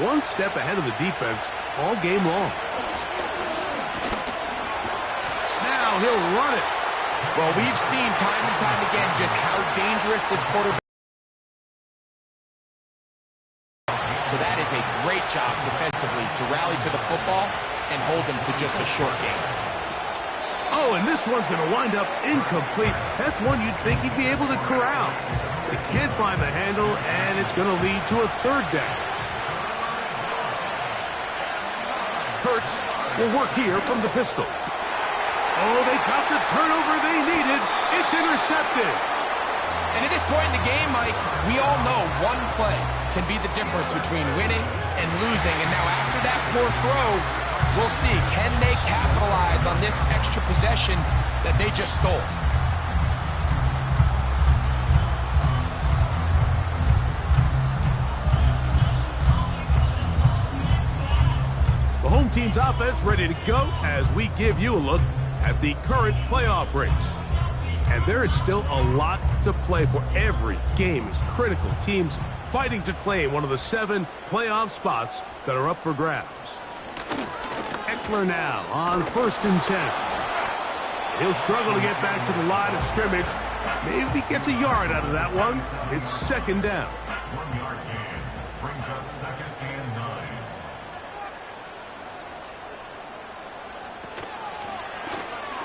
one step ahead of the defense all game long. Now he'll run it. Well, we've seen time and time again just how dangerous this quarterback is. So that is a great job defensively to rally to the football and hold them to just a short game. Oh, and this one's going to wind up incomplete. That's one you'd think he'd be able to corral. He can't find the handle, and it's going to lead to a 3rd down. Hurts will work here from the pistol. Oh, they got the turnover they needed. It's intercepted. And at this point in the game, Mike, we all know one play can be the difference between winning and losing. And now after that poor throw, we'll see, can they capitalize on this extra possession that they just stole? The home team's offense ready to go as we give you a look at the current playoff race. And there is still a lot to play for. Every game is critical. Teams fighting to claim one of the 7 playoff spots that are up for grabs. Eckler now on 1st and 10. He'll struggle to get back to the line of scrimmage. Maybe he gets a yard out of that one. It's 2nd down. 1-yard gain brings up 2nd and 9.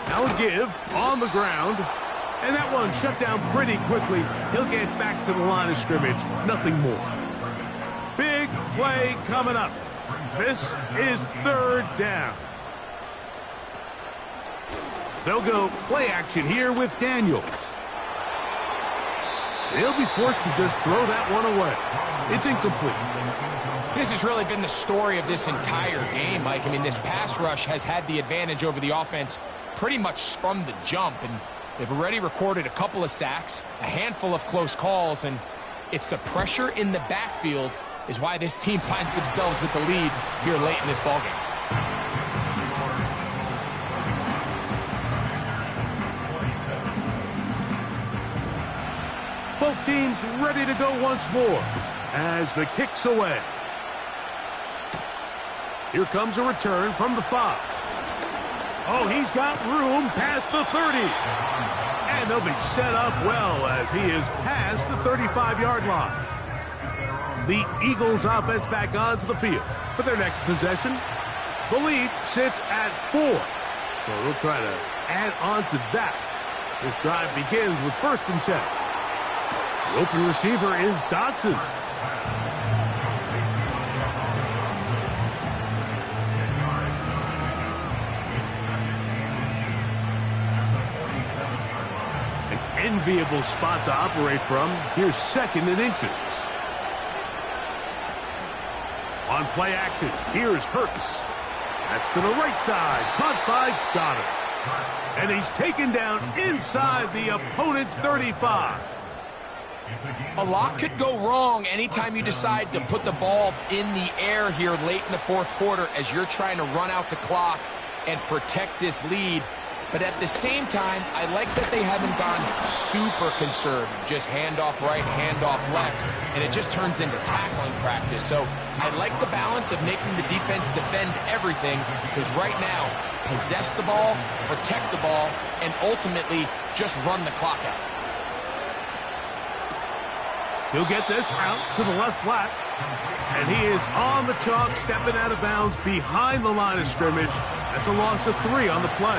Now a give on the ground. And that one shut down pretty quickly. He'll get back to the line of scrimmage. Nothing more. Big play coming up. This is 3rd down. They'll go play action here with Daniels. They'll be forced to just throw that one away. It's incomplete. This has really been the story of this entire game, Mike. I mean, this pass rush has had the advantage over the offense pretty much from the jump, and they've already recorded a couple of sacks, a handful of close calls, and it's the pressure in the backfield is why this team finds themselves with the lead here late in this ballgame. Both teams ready to go once more as the kick's away. Here comes a return from the 5. Oh, he's got room past the 30. And they'll be set up well as he is past the 35-yard line. The Eagles offense back onto the field for their next possession. The lead sits at 4. So they'll try to add on to that. This drive begins with 1st and 10. The open receiver is Dotson. Enviable spot to operate from. Here's 2nd and inches. On play action, here's Hurts. That's to the right side, caught by Goddard. And he's taken down inside the opponent's 35. A lot could go wrong anytime you decide to put the ball in the air here late in the 4th quarter as you're trying to run out the clock and protect this lead. But at the same time, I like that they haven't gone super conservative. Just handoff right, handoff left, and it just turns into tackling practice. So I like the balance of making the defense defend everything, because right now, possess the ball, protect the ball, and ultimately just run the clock out. He'll get this out to the left flat. And he is on the chalk, stepping out of bounds behind the line of scrimmage. That's a loss of 3 on the play.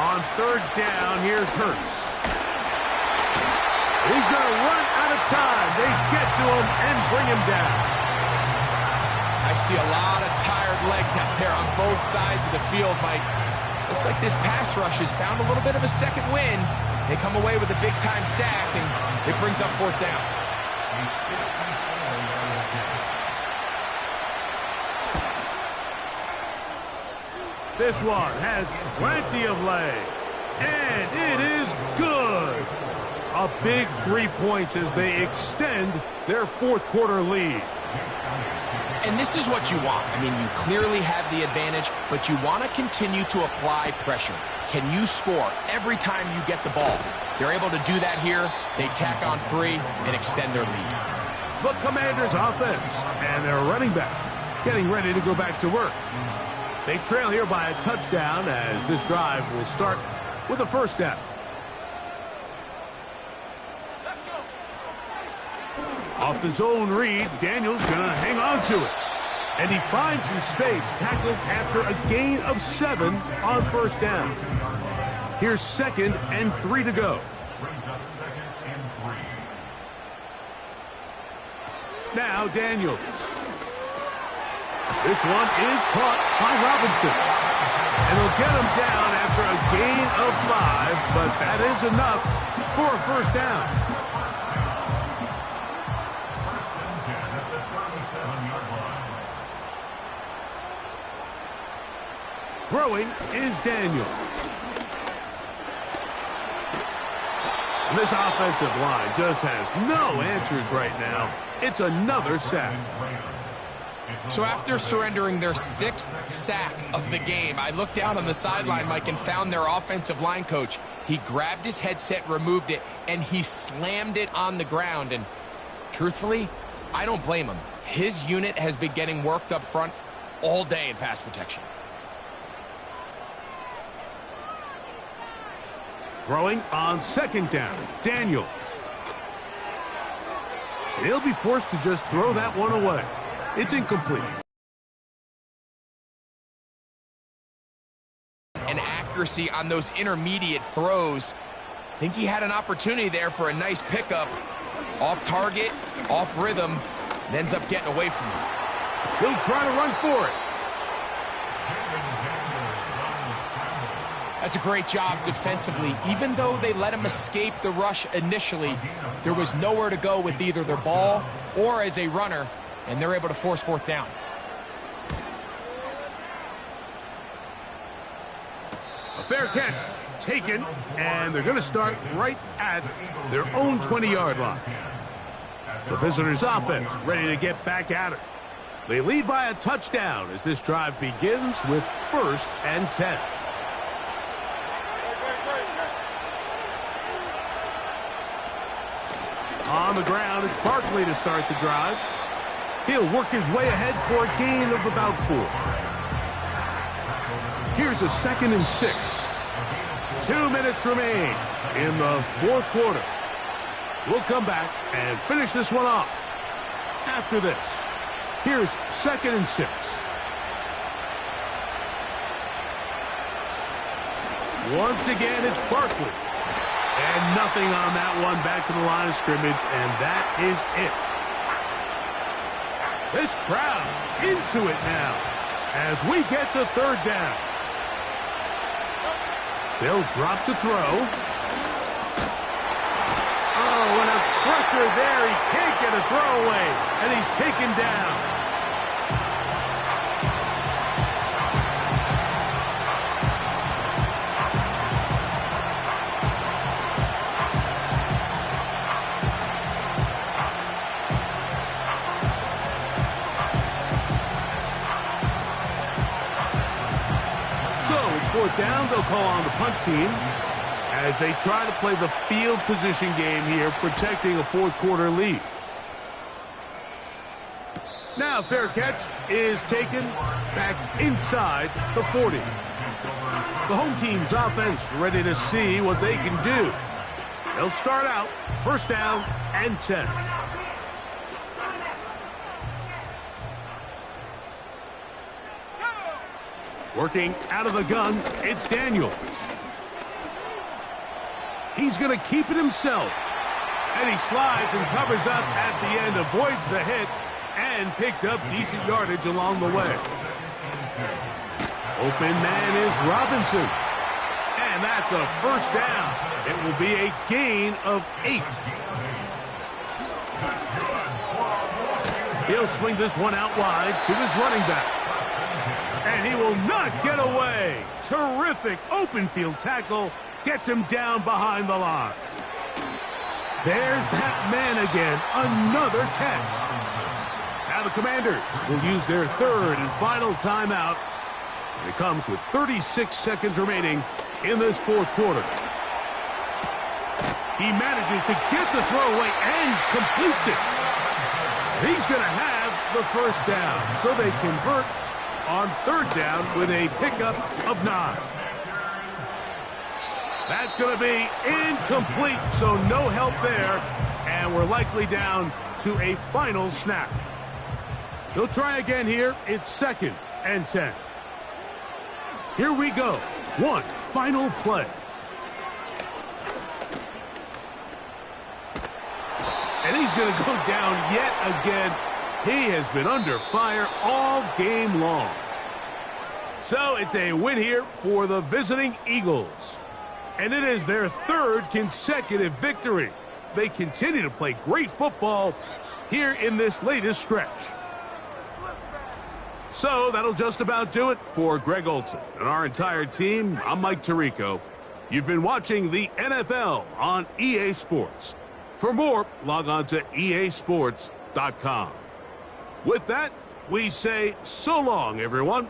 On 3rd down, here's Hurts. He's going to run out of time. They get to him and bring him down. I see a lot of tired legs out there on both sides of the field, Mike. Looks like this pass rush has found a little bit of a second wind, They come away with a big-time sack, and it brings up fourth down. This one has plenty of leg, and it is good. A big 3 points as they extend their fourth quarter lead. And this is what you want. I mean, you clearly have the advantage, but you want to continue to apply pressure. Can you score every time you get the ball? They're able to do that here. They tack on 3 and extend their lead. The Commanders' offense and their running back getting ready to go back to work. They trail here by a touchdown as this drive will start with a first down. Off the zone read, Daniels going to hang on to it. And he finds some space, tackled after a gain of 7 on first down. Here's 2nd and 3 to go. Brings up 2nd and 3. Now Daniels. This one is caught by Robinson. And he'll get him down after a gain of 5, but that is enough for a first down. Throwing is Daniels. And this offensive line just has no answers right now. It's another sack. So after surrendering their 6th sack of the game, I looked down on the sideline, Mike, and found their offensive line coach. He grabbed his headset, removed it, and he slammed it on the ground. And truthfully, I don't blame him. His unit has been getting worked up front all day in pass protection. Throwing on 2nd down, Daniels. He'll be forced to just throw that one away. It's incomplete. And accuracy on those intermediate throws. I think he had an opportunity there for a nice pickup. Off target, off rhythm, and ends up getting away from him. He'll try to run for it. That's a great job defensively. Even though they let him escape the rush initially, there was nowhere to go with either their ball or as a runner, and they're able to force fourth down. A fair catch taken, and they're going to start right at their own 20-yard line. The visitors' offense ready to get back at it. They lead by a touchdown as this drive begins with 1st and 10. On the ground, it's Barkley to start the drive. He'll work his way ahead for a gain of about 4. Here's a 2nd and 6. 2 minutes remain in the fourth quarter. We'll come back and finish this one off after this. Here's 2nd and 6. Once again, it's Barkley. And nothing on that one, back to the line of scrimmage, and that is it. This crowd into it now as we get to 3rd down. They'll drop to throw. Oh, and a pressure there. He can't get a throwaway, and he's taken down. Fourth down, they'll call on the punt team as they try to play the field position game here, protecting a fourth quarter lead. Now, fair catch is taken back inside the 40. The home team's offense ready to see what they can do. They'll start out 1st down and 10. Working out of the gun, it's Daniels. He's going to keep it himself. And he slides and covers up at the end, avoids the hit, and picked up decent yardage along the way. Open man is Robinson. And that's a first down. It will be a gain of 8. He'll swing this one out wide to his running back. And he will not get away. Terrific open field tackle. Gets him down behind the line. There's that man again. Another catch. Now the Commanders will use their third and final timeout. And it comes with 36 seconds remaining in this fourth quarter. He manages to get the throw away and completes it. He's going to have the first down. So they convert on third down with a pickup of 9. That's going to be incomplete, so no help there. And we're likely down to a final snap. He'll try again here. It's 2nd and 10. Here we go. One final play. And he's going to go down yet again. He has been under fire all game long. So it's a win here for the visiting Eagles. And it is their third consecutive victory. They continue to play great football here in this latest stretch. So that'll just about do it for Greg Olson and our entire team. I'm Mike Tirico. You've been watching the NFL on EA Sports. For more, log on to easports.com. With that, we say so long, everyone.